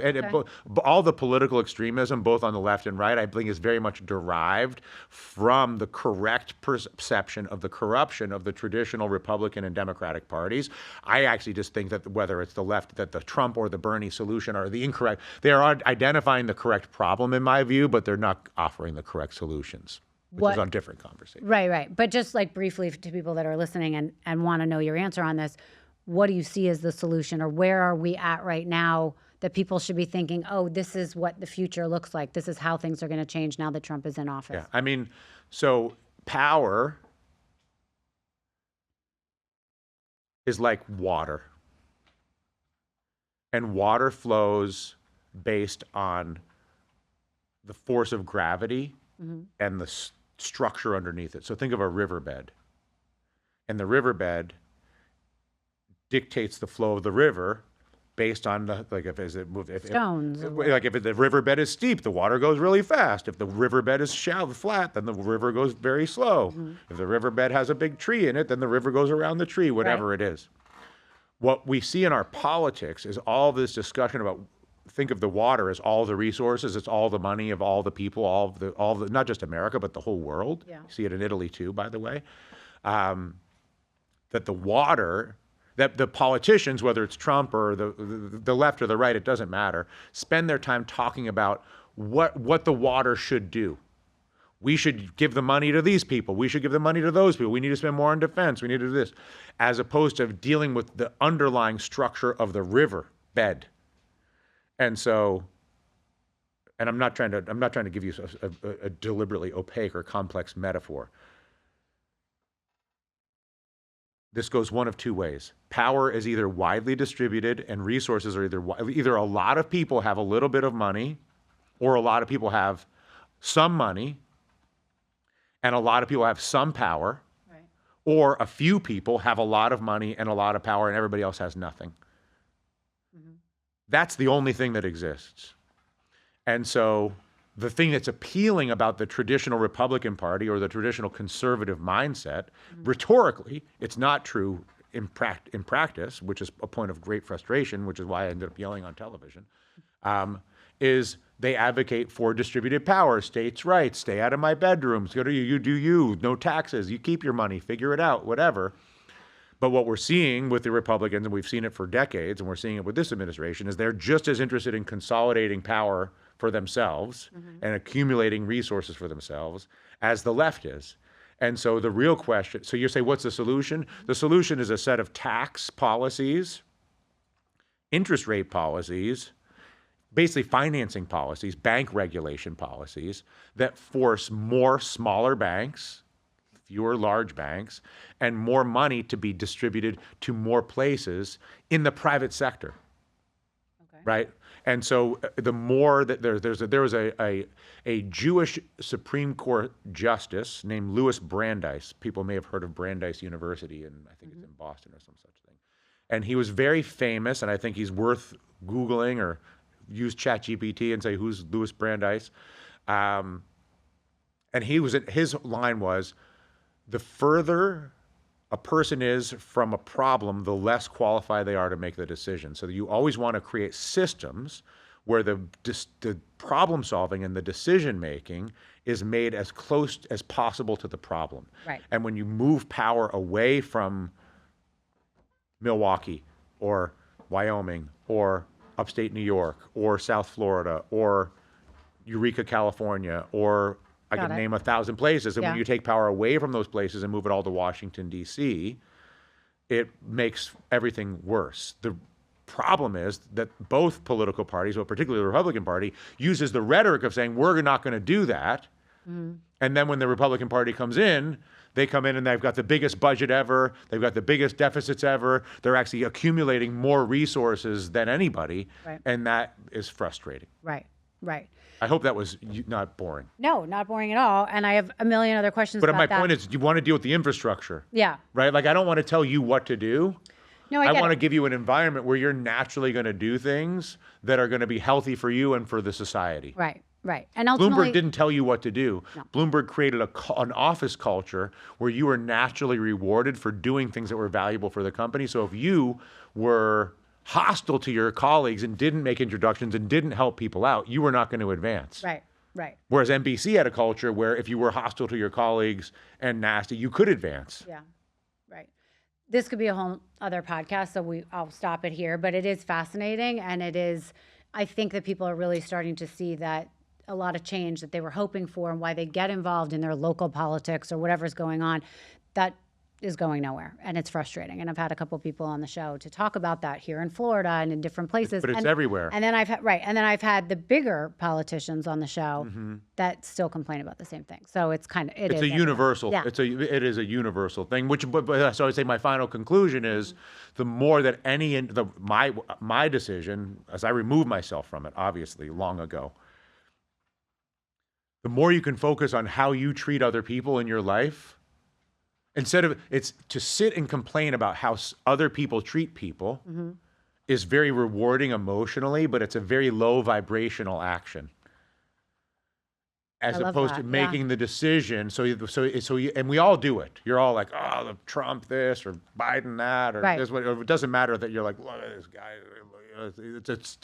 all the political extremism, both on the left and right, I think is very much derived from the correct perception of the corruption of the traditional Republican and Democratic parties. I actually just think that whether it's the left, that the Trump or the Bernie solution are the incorrect. They are identifying the correct problem in my view, but they're not offering the correct solutions, which is on different conversation. Right. But just like briefly to people that are listening and want to know your answer on this, what do you see as the solution, or where are we at right now that people should be thinking, oh, this is what the future looks like. This is how things are going to change now that Trump is in office. Yeah, I mean, so power is like water. And water flows based on the force of gravity and the structure underneath it. So think of a riverbed. And the riverbed dictates the flow of the river based on the, like if Stones. If the riverbed is steep, the water goes really fast. If the riverbed is shallow, flat, then the river goes very slow. If the riverbed has a big tree in it, then the river goes around the tree, whatever it is. What we see in our politics is all this discussion about, think of the water as all the resources, it's all the money of all the people, all the not just America, but the whole world. Yeah. You see it in Italy too, by the way. That the water, that the politicians, whether it's Trump or the left or the right, it doesn't matter, spend their time talking about what the water should do. We should give the money to these people. We should give the money to those people. We need to spend more on defense. We need to do this, as opposed to dealing with the underlying structure of the river bed. And so, and I'm not trying to give you a deliberately opaque or complex metaphor. This goes one of two ways. Power is either widely distributed, and resources are either a lot of people have a little bit of money, or a lot of people have some money, and a lot of people have some power, Right. or a few people have a lot of money and a lot of power, and everybody else has nothing. That's the only thing that exists. And so the thing that's appealing about the traditional Republican Party or the traditional conservative mindset, rhetorically, it's not true in practice, which is a point of great frustration, which is why I ended up yelling on television, is they advocate for distributed power, states' rights, stay out of my bedrooms, go to you do you, no taxes, you keep your money, figure it out, whatever. But what we're seeing with the Republicans, and we've seen it for decades, and we're seeing it with this administration, is they're just as interested in consolidating power for themselves and accumulating resources for themselves as the left is. And so the real question, so you say, what's the solution? The solution is a set of tax policies, interest rate policies, basically financing policies, bank regulation policies that force more smaller banks, fewer large banks, and more money to be distributed to more places in the private sector. Okay. Right? And so the more that there was a Jewish Supreme Court justice named Louis Brandeis. People may have heard of Brandeis University, and I think it's in Boston or some such thing. And he was very famous, and I think he's worth Googling or use ChatGPT and say, who's Louis Brandeis? And his line was, the further a person is from a problem, the less qualified they are to make the decision. So you always want to create systems where the problem solving and the decision making is made as close as possible to the problem. Right. And when you move power away from Milwaukee or Wyoming or upstate New York or South Florida or Eureka, California, or I Got can it. name 1,000 places. And Yeah. when you take power away from those places and move it all to Washington, D.C., it makes everything worse. The problem is that both political parties, but particularly the Republican Party, uses the rhetoric of saying, we're not going to do that. And then when the Republican Party comes in, they come in and they've got the biggest budget ever. They've got the biggest deficits ever. They're actually accumulating more resources than anybody. Right. And that is frustrating. Right. I hope that was not boring. No, not boring at all. And I have a million other questions But about my that. point is, you want to deal with the infrastructure. Yeah. Right? Like, I don't want to tell you what to do. No, I I get want to it. give you an environment where you're naturally going to do things that are going to be healthy for you and for the society. Right. And ultimately, Bloomberg didn't tell you what to do. No. Bloomberg created an office culture where you were naturally rewarded for doing things that were valuable for the company. So if you were hostile to your colleagues and didn't make introductions and didn't help people out, you were not going to advance. Right. Whereas NBC had a culture where if you were hostile to your colleagues and nasty, you could advance. Yeah. Right. This could be a whole other podcast, so I'll stop it here. But it is fascinating, and I think that people are really starting to see that a lot of change that they were hoping for and why they get involved in their local politics or whatever's going on, that is going nowhere. And it's frustrating. And I've had a couple people on the show to talk about that here in Florida and in different places. But it's everywhere. And then I've had the bigger politicians on the show that still complain about the same thing. So it's It's a universal. Yeah. It is a universal thing. So I'd say my final conclusion is, the more that my decision, as I remove myself from it, obviously long ago, the more you can focus on how you treat other people in your life, instead of it's to sit and complain about how other people treat people, is very rewarding emotionally, but it's a very low vibrational action. As opposed to making the decision, and we all do it. You're all like, oh, the Trump this or Biden that, or this. Or it doesn't matter that you're like, look at this guy.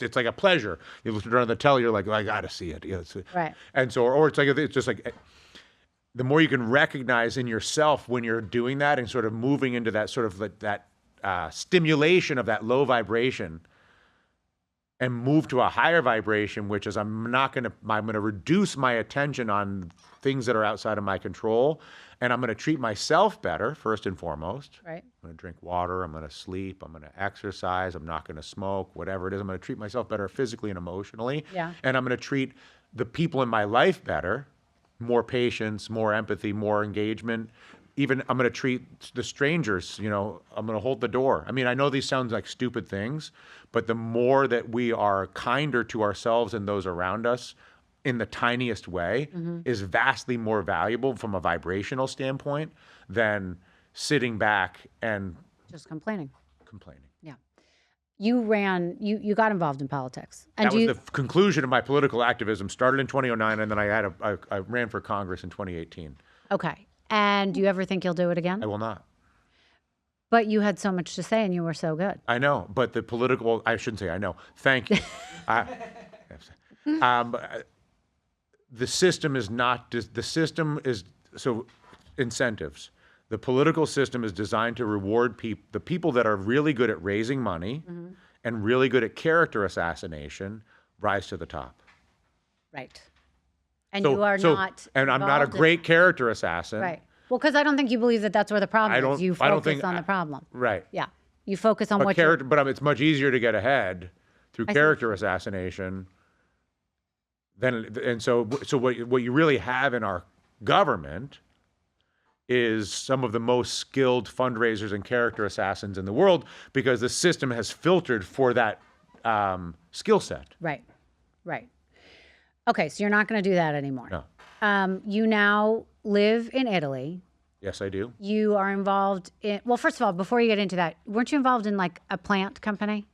It's like a pleasure. You look on the telly, you're like, I got to see it. Right. And so, or it's just like, the more you can recognize in yourself when you're doing that and sort of moving into that sort of that stimulation of that low vibration, and move to a higher vibration, which is I'm going to reduce my attention on things that are outside of my control, and I'm going to treat myself better first and foremost. Right. I'm going to drink water, I'm going to sleep, I'm going to exercise, I'm not going to smoke, whatever it is. I'm going to treat myself better physically and emotionally. Yeah. And I'm going to treat the people in my life better, more patience, more empathy, more engagement. Even I'm going to treat the strangers, I'm going to hold the door. I mean, I know these sound like stupid things, but the more that we are kinder to ourselves and those around us in the tiniest way is vastly more valuable from a vibrational standpoint than sitting back and Just complaining. Yeah. You got involved in politics. And that was the conclusion of my political activism. Started in 2009, and then I ran for Congress in 2018. Okay. And do you ever think you'll do it again? I will not. But you had so much to say and you were so good. I know, but I shouldn't say I know. Thank you. The system is not, the system is, so incentives. The political system is designed to reward the people that are really good at raising money and really good at character assassination rise to the top. Right. And you are not. And I'm not a great character assassin. Right. Well, because I don't think you believe that that's where the problem is. You focus on the problem. Right. Yeah. You focus on what you're. But it's much easier to get ahead through character assassination so what you really have in our government is some of the most skilled fundraisers and character assassins in the world, because the system has filtered for that skill set. Right. Okay, so you're not going to do that anymore. No. You now live in Italy. Yes, I do. You are involved in, well, first of all, before you get into that, weren't you involved in like a plant company?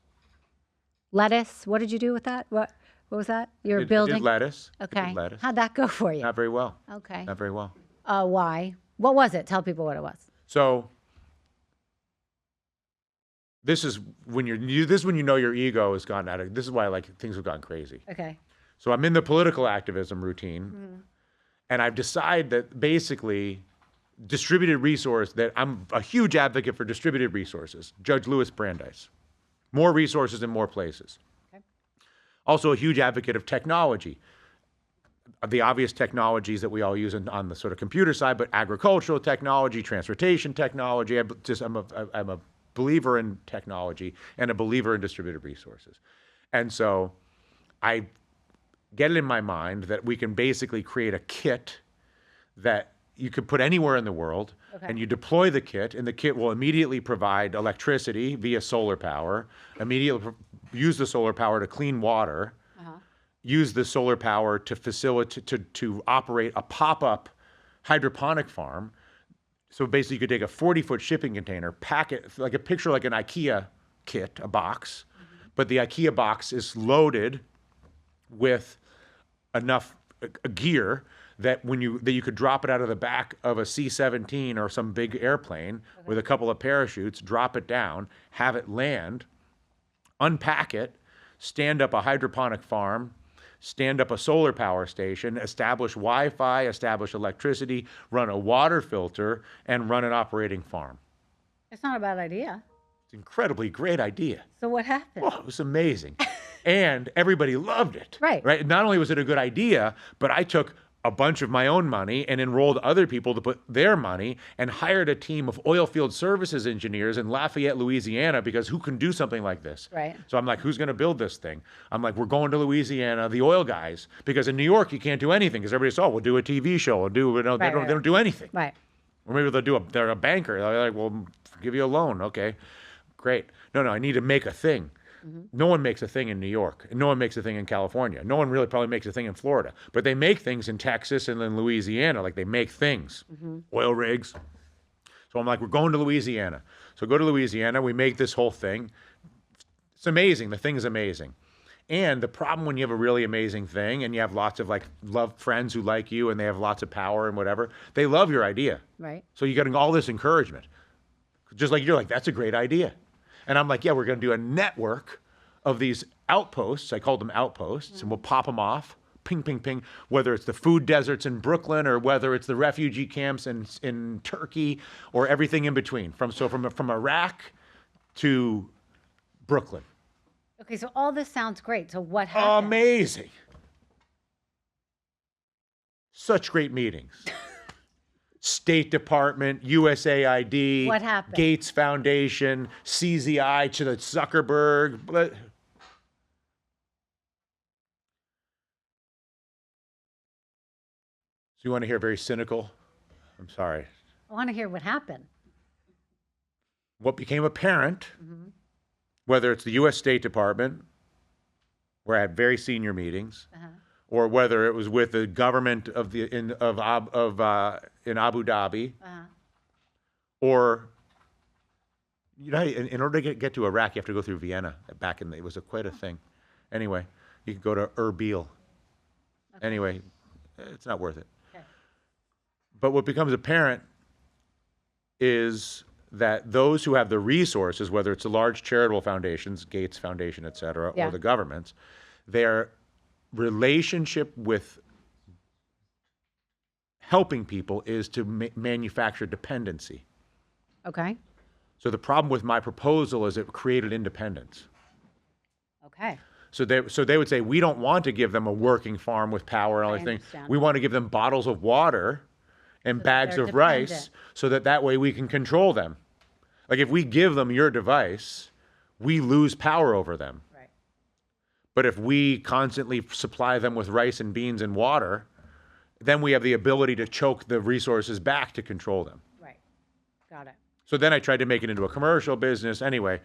Lettuce? What did you do with that? What was that? You were building? I did lettuce. Okay. I did lettuce. How'd that go for you? Not very well. Okay. Not very well. Why? What was it? Tell people what it was. So this is when you know your ego has gone out of, this is why things have gone crazy. Okay. So I'm in the political activism routine, and I've decided that basically distributed resource, that I'm a huge advocate for distributed resources. Judge Louis Brandeis. More resources in more places. Okay. Also a huge advocate of technology. The obvious technologies that we all use on the sort of computer side, but agricultural technology, transportation technology. I'm a believer in technology and a believer in distributed resources. And so I get it in my mind that we can basically create a kit that you could put anywhere in the world, and you deploy the kit, and the kit will immediately provide electricity via solar power, immediately use the solar power to clean water, use the solar power to facilitate, to operate a pop-up hydroponic farm, So basically you could take a 40-foot shipping container, pack it, like a picture like an IKEA kit, a box, but the IKEA box is loaded with enough gear that you could drop it out of the back of a C-17 or some big airplane with a couple of parachutes, drop it down, have it land, unpack it, stand up a hydroponic farm, stand up a solar power station, establish Wi-Fi, establish electricity, run a water filter, and run an operating farm. It's not a bad idea. It's an incredibly great idea. So what happened? Oh, it was amazing. And everybody loved it. Right. Not only was it a good idea, but I took a bunch of my own money and enrolled other people to put their money and hired a team of oil field services engineers in Lafayette, Louisiana, because who can do something like this? Right. So I'm like, who's going to build this thing? I'm like, we're going to Louisiana, the oil guys, because in New York, you can't do anything because everybody says, oh, we'll do a TV show. They don't do anything. Right. Or maybe they're a banker. They're like, well, give you a loan. Okay, great. No, I need to make a thing. No one makes a thing in New York, and no one makes a thing in California. No one really probably makes a thing in Florida, but they make things in Texas and in Louisiana. Like they make things, oil rigs. So I'm like, we're going to Louisiana. So go to Louisiana. We make this whole thing. It's amazing. The thing is amazing. And the problem when you have a really amazing thing and you have lots of love friends who like you and they have lots of power and whatever, they love your idea. Right. So you're getting all this encouragement. Just like you're like, that's a great idea. And I'm like, yeah, we're going to do a network of these outposts. I called them outposts, and we'll pop them off, ping, ping, ping, whether it's the food deserts in Brooklyn or whether it's the refugee camps in Turkey or everything in between, from Iraq to Brooklyn. Okay, so all this sounds great. So what happened? Amazing. Such great meetings. State Department, USAID, What happened? Gates Foundation, CZI to the Zuckerberg. So you want to hear very cynical? I'm sorry. I want to hear what happened. What became apparent, whether it's the U.S. State Department, where I had very senior meetings, or whether it was with the government in Abu Dhabi, or in order to get to Iraq, you have to go through Vienna. It was quite a thing. Anyway, you could go to Erbil. Okay. Anyway, it's not worth it. Okay. But what becomes apparent is that those who have the resources, whether it's the large charitable foundations, Gates Foundation, et cetera, or the governments, their relationship with helping people is to manufacture dependency. Okay. So the problem with my proposal is it created independence. Okay. So they would say, we don't want to give them a working farm with power and all these things. We want to give them bottles of water and bags of rice so that way we can control them. Like if we give them your device, we lose power over them. Right. But if we constantly supply them with rice and beans and water, then we have the ability to choke the resources back to control them. Right. Got it. So then I tried to make it into a commercial business. Anyway,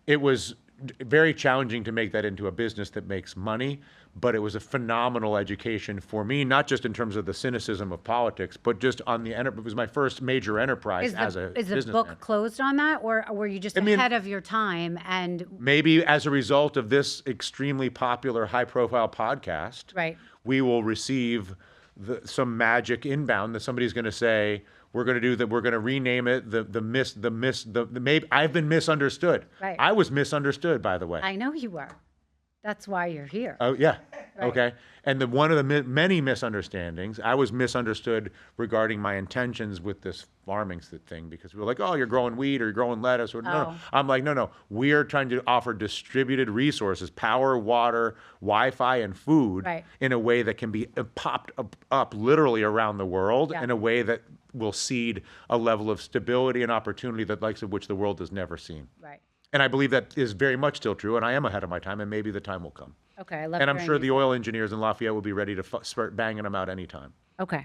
it was very challenging to make that into a business that makes money, but it was a phenomenal education for me, not just in terms of the cynicism of politics, but just on it was my first major enterprise as a businessman. Is the book closed on that, or were you just ahead of your time? And maybe as a result of this extremely popular, high-profile podcast, right, we will receive some magic inbound that somebody's going to say, we're going to do that. We're going to rename it maybe I've been misunderstood. Right. I was misunderstood, by the way. I know you were. That's why you're here. Oh yeah. Right. Okay. And one of the many misunderstandings, I was misunderstood regarding my intentions with this farming thing, because we were like, oh, you're growing wheat or you're growing lettuce, or no. I'm like, no. We are trying to offer distributed resources, power, water, Wi-Fi, and food in a way that can be popped up literally around the world in a way that will seed a level of stability and opportunity that likes of which the world has never seen. Right. And I believe that is very much still true, and I am ahead of my time, and maybe the time will come. Okay, I love. And I'm sure the oil engineers in Lafayette will be ready to start banging them out anytime. Okay,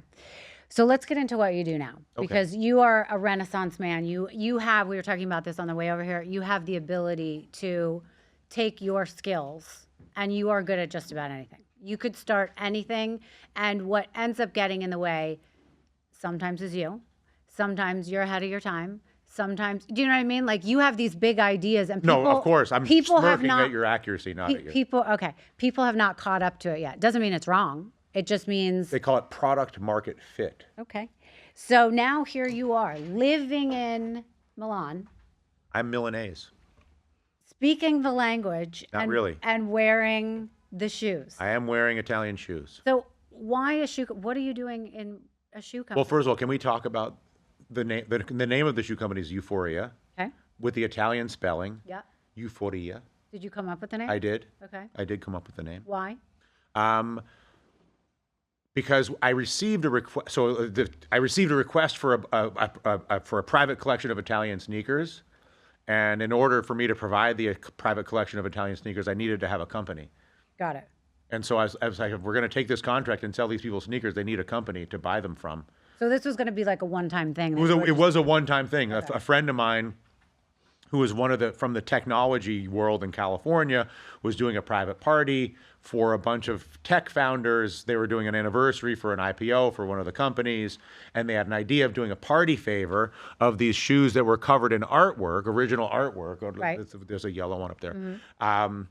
so let's get into what you do now, because you are a Renaissance man. You have, we were talking about this on the way over here, you have the ability to take your skills, and you are good at just about anything. You could start anything, and what ends up getting in the way sometimes is you. Sometimes you're ahead of your time. Sometimes, do you know what I mean? Like you have these big ideas, and people, No, of course. I'm people have smirking not, at your accuracy, not at you. People have not caught up to it yet. Doesn't mean it's wrong. It just means They call it product market fit. okay. So now here you are living in Milan, I'm Milanese. speaking the language, Not really. and wearing the shoes. I am wearing Italian shoes. So why a shoe? What are you doing in a shoe company? Well, first of all, can we talk about the name? The name of the shoe company is Euphoria, Okay. with the Italian spelling. Yeah. Euphoria. Did you come up with the name? I did. Okay. I did come up with the name. Why? Because I received a request. So I received a request for a private collection of Italian sneakers, and in order for me to provide the private collection of Italian sneakers, I needed to have a company. Got it. And so I was like, if we're going to take this contract and sell these people sneakers, they need a company to buy them from. So this was going to be like a one-time thing. It was a one-time thing. Okay. A friend of mine who was from the technology world in California was doing a private party for a bunch of tech founders. They were doing an anniversary for an IPO for one of the companies, and they had an idea of doing a party favor of these shoes that were covered in artwork, original artwork. Right. There's a yellow one up there. Mm-hmm.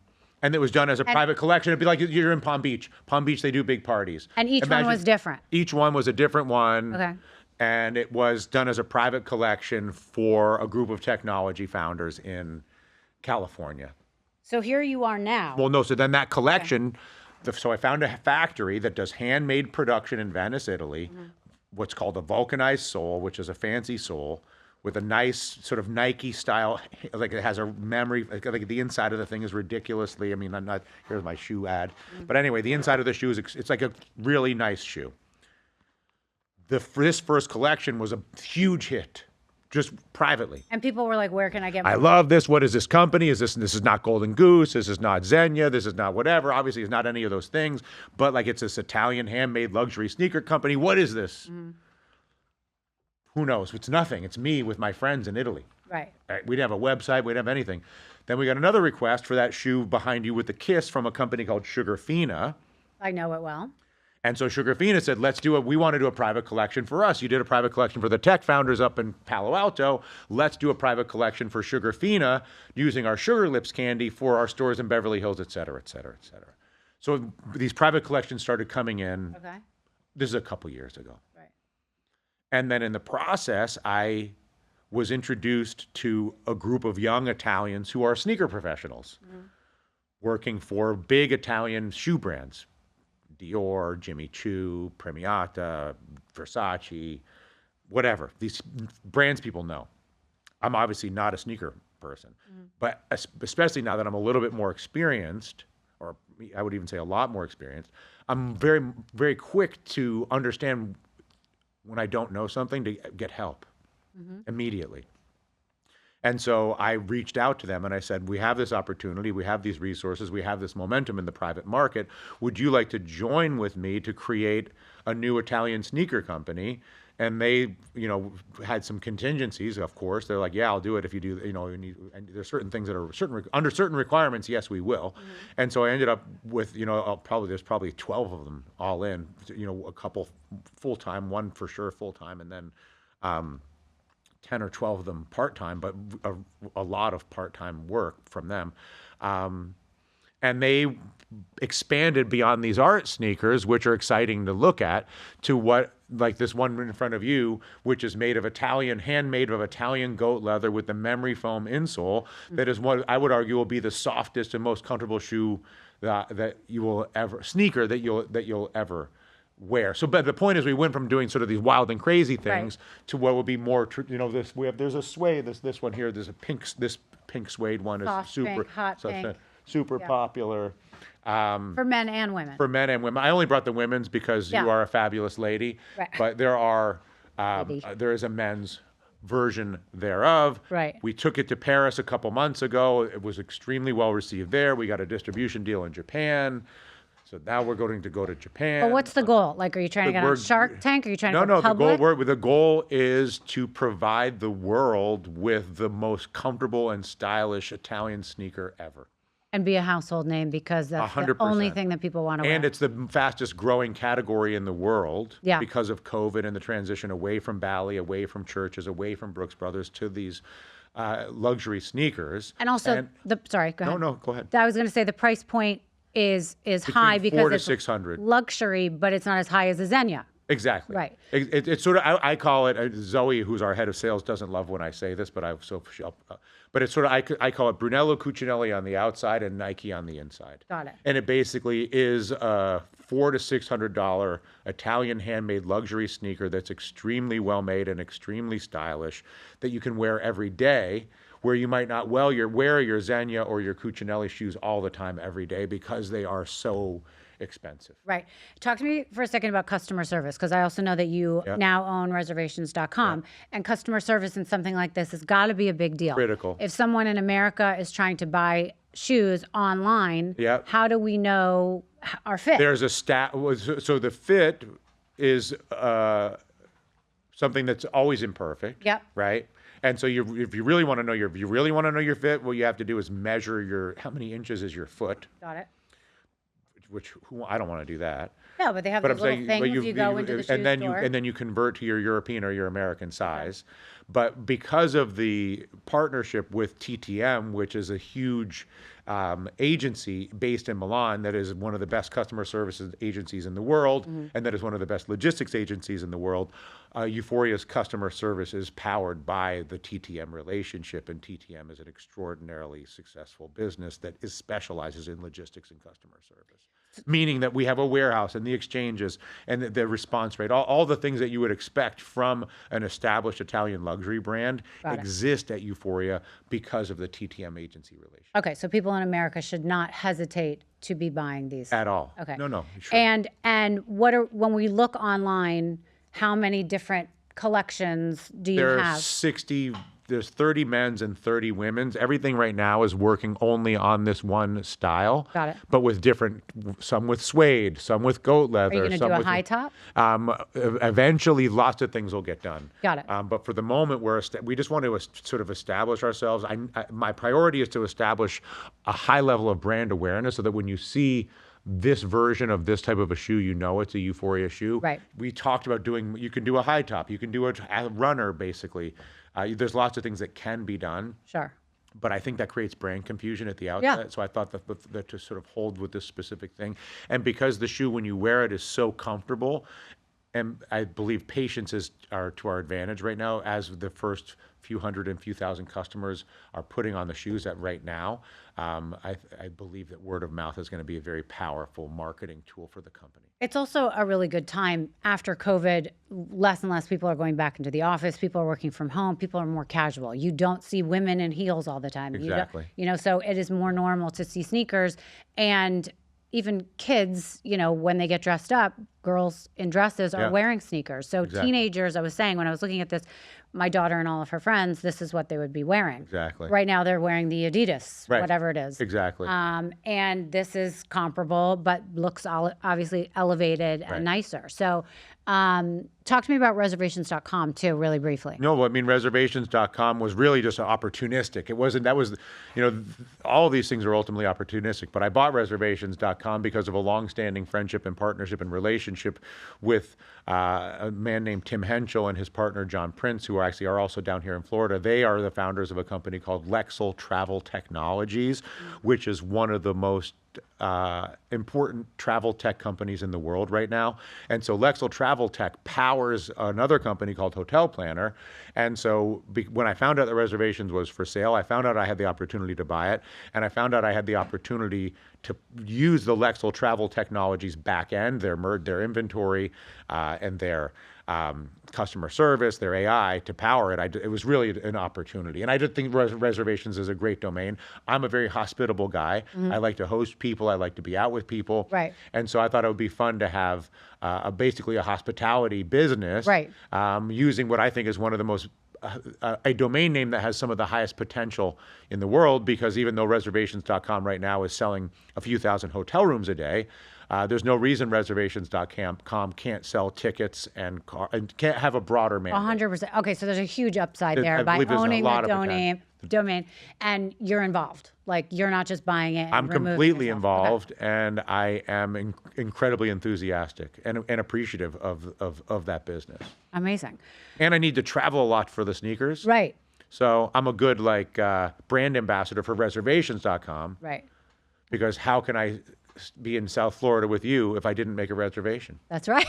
And it was done as a private collection. It'd be like you're in Palm Beach. Palm Beach, they do big parties. And each one was different. Each one was a different one. Okay. And it was done as a private collection for a group of technology founders in California. So here you are now. Well, no, so then that collection, so I found a factory that does handmade production in Venice, Italy, what's called a vulcanized sole, which is a fancy sole with a nice sort of Nike style, like it has a memory, like the inside of the thing is ridiculously, I mean, here's my shoe ad. But anyway, the inside of the shoe it's like a really nice shoe. This first collection was a huge hit, just privately. And people were like, where can I get my I love this. What is this company? This is not Golden Goose. This is not Xenia. This is not whatever. Obviously, it's not any of those things. But like it's this Italian handmade luxury sneaker company. What is this? Who knows? It's nothing. It's me with my friends in Italy. Right. We didn't have a website. We didn't have anything. Then we got another request for that shoe behind you with the kiss from a company called Sugarfina. I know it well. And so Sugarfina said, we want to do a private collection for us. You did a private collection for the tech founders up in Palo Alto. Let's do a private collection for Sugarfina using our Sugar Lips candy for our stores in Beverly Hills, et cetera, et cetera, et cetera. So these private collections started coming in. Okay. This is a couple years ago. Right. And then in the process, I was introduced to a group of young Italians who are sneaker professionals working for big Italian shoe brands. Dior, Jimmy Choo, Premiata, Versace, whatever. These brands people know. I'm obviously not a sneaker person, but especially now that I'm a little bit more experienced, or I would even say a lot more experienced, I'm very, very quick to understand when I don't know something to get help immediately. And so I reached out to them and I said, we have this opportunity, we have these resources, we have this momentum in the private market. Would you like to join with me to create a new Italian sneaker company? And they, had some contingencies, of course. They're like, yeah, I'll do it if you do, and there's certain things that are under certain requirements, yes, we will. And so I ended up with, there's probably 12 of them all in, a couple full-time, one for sure full-time, and then 10 or 12 of them part-time, but a lot of part-time work from them. And they expanded beyond these art sneakers, which are exciting to look at, to what, like this one in front of you, which is handmade of Italian goat leather with the memory foam insole, that is what I would argue will be the softest and most comfortable shoe sneaker that you'll ever wear. So, but the point is, we went from doing sort of these wild and crazy things to what would be more, there's a suede, this one here, this pink suede one is Soft super pink, hot pink. super popular. For men and women. For men and women. I only brought the women's because you are a fabulous lady. Right. But there is a men's version thereof. Right. We took it to Paris a couple months ago. It was extremely well received there. We got a distribution deal in Japan. So now we're going to go to Japan. But what's the goal? Like, are you trying to get on Shark Tank? Are you trying to go public? The goal is to provide the world with the most comfortable and stylish Italian sneaker ever. And be a household name because that's the 100%. only thing that people want to wear. And it's the fastest growing category in the world because of COVID and the transition away from Bally, away from churches, away from Brooks Brothers to these luxury sneakers. And also, sorry, go ahead. No, go ahead. I was going to say the price point is high because $400 to it's $600 luxury, but it's not as high as a Xenia. Exactly. Right. It's sort of, I call it, Zoe, who's our head of sales, doesn't love when I say this, but but it's sort of, I call it Brunello Cucinelli on the outside and Nike on the inside. Got it. And it basically is a $400 to $600 Italian handmade luxury sneaker that's extremely well made and extremely stylish that you can wear every day, where you might not wear your Xenia or your Cucinelli shoes all the time every day because they are so expensive. Right. Talk to me for a second about customer service, because I also know that you now own reservations.com, and customer service in something like this has got to be a big deal. Critical. If someone in America is trying to buy shoes online, how do we know our fit? There's a so the fit is something that's always imperfect. Yep. Right. And so if you really want to know your fit, what you have to do is measure how many inches is your foot. Got it. I don't want to do that. No, but they have those little things you go into the shoe store. And then you convert to your European or your American size. But because of the partnership with TTM, which is a huge agency based in Milan that is one of the best customer services agencies in the world, and that is one of the best logistics agencies in the world, Euphoria's customer service is powered by the TTM relationship, and TTM is an extraordinarily successful business that specializes in logistics and customer service. Meaning that we have a warehouse and the exchanges and the response rate, all the things that you would expect from an established Italian luxury brand exist at Euphoria because of the TTM agency relationship. Okay, so people in America should not hesitate to be buying these at all. Okay, no, sure. And when we look online, how many different collections do you have? There's 30 men's and 30 women's. Everything right now is working only on this one style. Got it. But with some with suede, some with goat leather. Are you going to do a high top? Eventually, lots of things will get done. Got it. But for the moment, we just want to sort of establish ourselves. My priority is to establish a high level of brand awareness so that when you see this version of this type of a shoe, you know it's a Euphoria shoe. Right. We talked about you can do a high top, you can do a runner, basically. There's lots of things that can be done. Sure. But I think that creates brand confusion at the outset. Yeah. So I thought that to sort of hold with this specific thing. And because the shoe, when you wear it, is so comfortable, and I believe patience are to our advantage right now, as the first few hundred and few thousand customers are putting on the shoes right now. I believe that word of mouth is going to be a very powerful marketing tool for the company. It's also a really good time after COVID. Less and less people are going back into the office. People are working from home. People are more casual. You don't see women in heels all the time. Exactly. So it is more normal to see sneakers, and even kids, when they get dressed up, girls in dresses are wearing sneakers. So teenagers, I was saying when I was looking at this, my daughter and all of her friends, this is what they would be wearing. Exactly. Right now they're wearing the Adidas, whatever it is. Exactly. And this is comparable, but looks obviously elevated and nicer. So talk to me about reservations.com too, really briefly. No, I mean, reservations.com was really just opportunistic. It wasn't, all of these things are ultimately opportunistic, but I bought reservations.com because of a longstanding friendship and partnership and relationship with a man named Tim Henschel and his partner, John Prince, who are also down here in Florida. They are the founders of a company called Lexel Travel Technologies, which is one of the most important travel tech companies in the world right now. And so Lexel Travel Tech powers another company called Hotel Planner. And so when I found out that reservations was for sale, I found out I had the opportunity to buy it. And I found out I had the opportunity to use the Lexel Travel Technologies back end, their inventory and their customer service, their AI to power it. It was really an opportunity. And I did think reservations is a great domain. I'm a very hospitable guy. Mm-hmm. I like to host people. I like to be out with people. Right. And so I thought it would be fun to have basically a hospitality business using what I think is one of the most a domain name that has some of the highest potential in the world, because even though reservations.com right now is selling a few thousand hotel rooms a day, There's no reason reservations.com can't sell tickets and can't have a broader mandate. 100%. Okay, so there's a huge upside I there by believe there's a owning lot the of domain, and you're involved. Like, you're not just buying it. And I'm removing completely yourself. involved, Okay. and I am incredibly enthusiastic and appreciative of that business. Amazing. And I need to travel a lot for the sneakers. Right. So I'm a good brand ambassador for reservations.com. Right. Because how can I be in South Florida with you if I didn't make a reservation? That's right.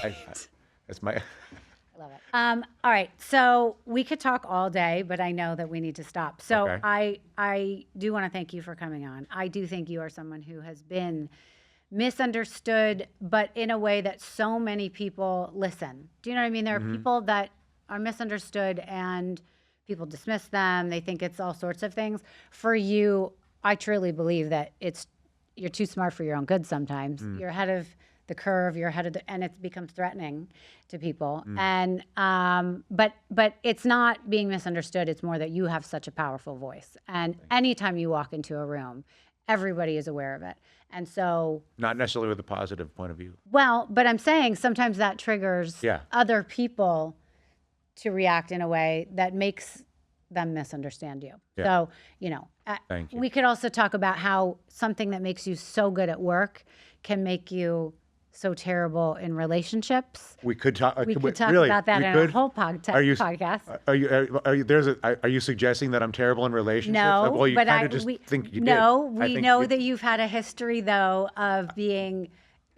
That's my. I love it. All right. So we could talk all day, but I know that we need to stop. So Okay. I do want to thank you for coming on. I do think you are someone who has been misunderstood, but in a way that so many people listen. Do you know what I mean? There are people that are misunderstood and people dismiss them. They think it's all sorts of things. For you, I truly believe that you're too smart for your own good sometimes. You're ahead of the curve, and it becomes threatening to people. And but it's not being misunderstood. It's more that you have such a powerful voice. And anytime you walk into a room, everybody is aware of it. And so, Not necessarily with a positive point of view. well, but I'm saying sometimes that triggers other people to react in a way that makes them misunderstand you. Yeah. So, Thank you. we could also talk about how something that makes you so good at work can make you so terrible in relationships. We could talk. We could talk really, about that we in could? a whole podcast. Are you suggesting that I'm terrible in relationships? No, Well, you but kind of just think you did. No, I we think know you- that you've had a history though of being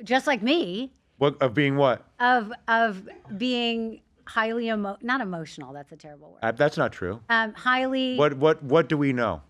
just like me, Of being what? of being highly not emotional. That's a terrible word. That's not true. Highly. What do we know?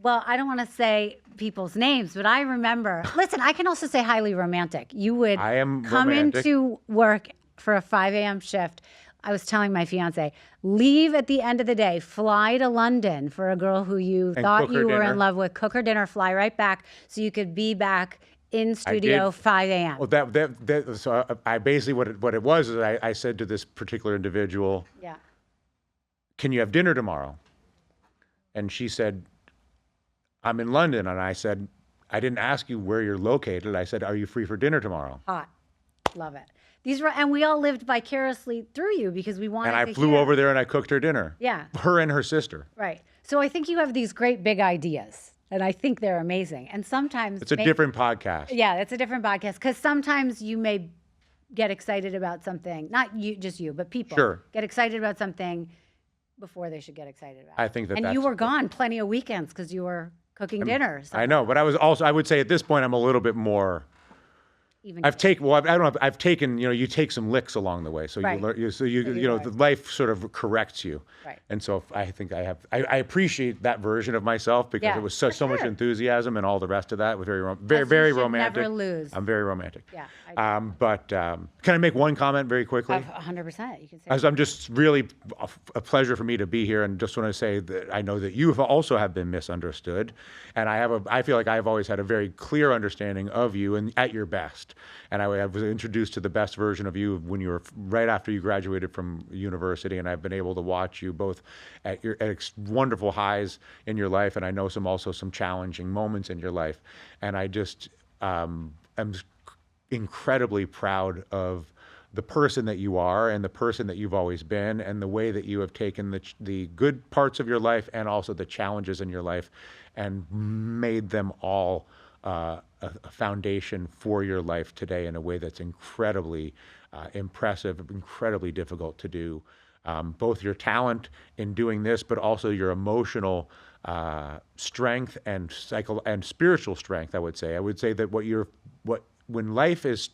Well, I don't want to say people's names, but I remember. Listen, I can also say highly romantic. You would I am come romantic. into work for a 5 a.m. shift. I was telling my fiance, leave at the end of the day, fly to London for a girl who you thought cook her you were dinner. in love with, cook her dinner, fly right back so you could be back in studio 5 a.m. Well, so I basically what it was is I said to this particular individual, Yeah. "Can you have dinner tomorrow?" And she said, "I'm in London." And I said, "I didn't ask you where you're located. I said, are you free for dinner tomorrow?" Hot. Love it. These were, and we all lived vicariously through you because we wanted And I to flew hear. over there and I cooked her dinner. Yeah. Her and her sister. Right. So I think you have these great big ideas, and I think they're amazing. And sometimes It's a different podcast. Yeah, it's a different podcast because sometimes you may get excited about something, not you, just you, but people Sure. get excited about something before they should get excited about it. I think that and that's you were gone plenty of weekends because you were cooking dinners. I know, but I would say at this point I'm a little bit more. Even I don't know. I've taken, you take some licks along the way, so Right. you learn. So you learn. the life sort of corrects you. Right. And so I think I appreciate that version of myself because Yeah, it was so much sure. enthusiasm and all the rest of that. It was very As very you should romantic. never lose. I'm very romantic. Yeah, But can I make one comment very quickly? 100%. You can say. As I'm just really a pleasure for me to be here, and just want to say that I know that you also have been misunderstood, and I feel like I've always had a very clear understanding of you and at your best. And I was introduced to the best version of you when you were right after you graduated from university, and I've been able to watch you both at wonderful highs in your life, and I know also some challenging moments in your life, and I just am incredibly proud of the person that you are and the person that you've always been and the way that you have taken the good parts of your life and also the challenges in your life and made them all a foundation for your life today in a way that's incredibly impressive, incredibly difficult to do. Both your talent in doing this, but also your emotional strength and spiritual strength. I would say that when life is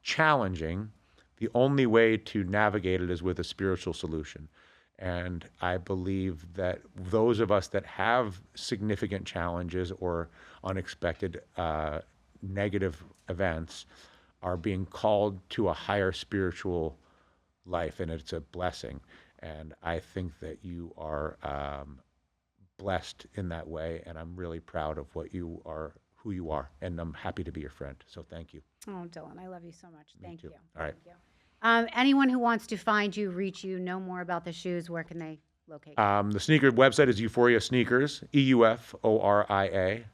challenging, the only way to navigate it is with a spiritual solution. And I believe that those of us that have significant challenges or unexpected negative events are being called to a higher spiritual life, and it's a blessing. And I think that you are blessed in that way, and I'm really proud of who you are, and I'm happy to be your friend. So thank you. Oh, Dylan, I love you so much. Thank you. All right. Thank you. Anyone who wants to find you, reach you, know more about the shoes, where can they locate you? The sneaker website is Euforia Sneakers, EUFORIA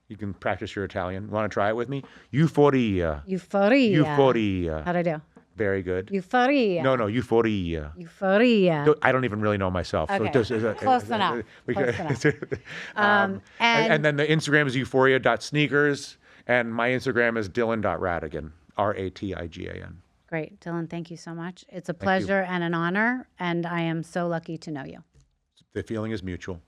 You can practice your Italian. Want to try it with me? Euphoria. Euphoria. Euphoria. How'd I do? Very good. Euphoria. No, Euphoria. Euphoria. I don't even really know myself. Okay. So Close enough. And then the Instagram is euphoria.sneakers, and my Instagram is dylan.ratigan, Ratigan. Great. Dylan, thank you so much. It's a pleasure and an honor, and I am so lucky to know you. The feeling is mutual.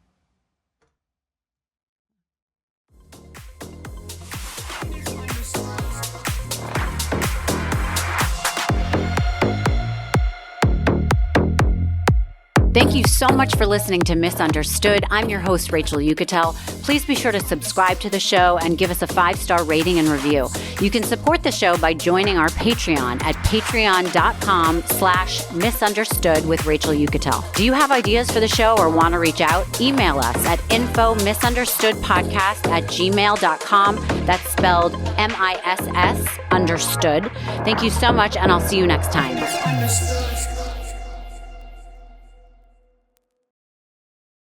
Thank you so much for listening to Misunderstood. I'm your host, Rachel Yucatel. Please be sure to subscribe to the show and give us a 5-star rating and review. You can support the show by joining our Patreon at patreon.com/misunderstood with Rachel Yucatel. Do you have ideas for the show or want to reach out? Email us at info_misunderstoodpodcast@gmail.com. That's spelled MISS understood. Thank you so much, and I'll see you next time.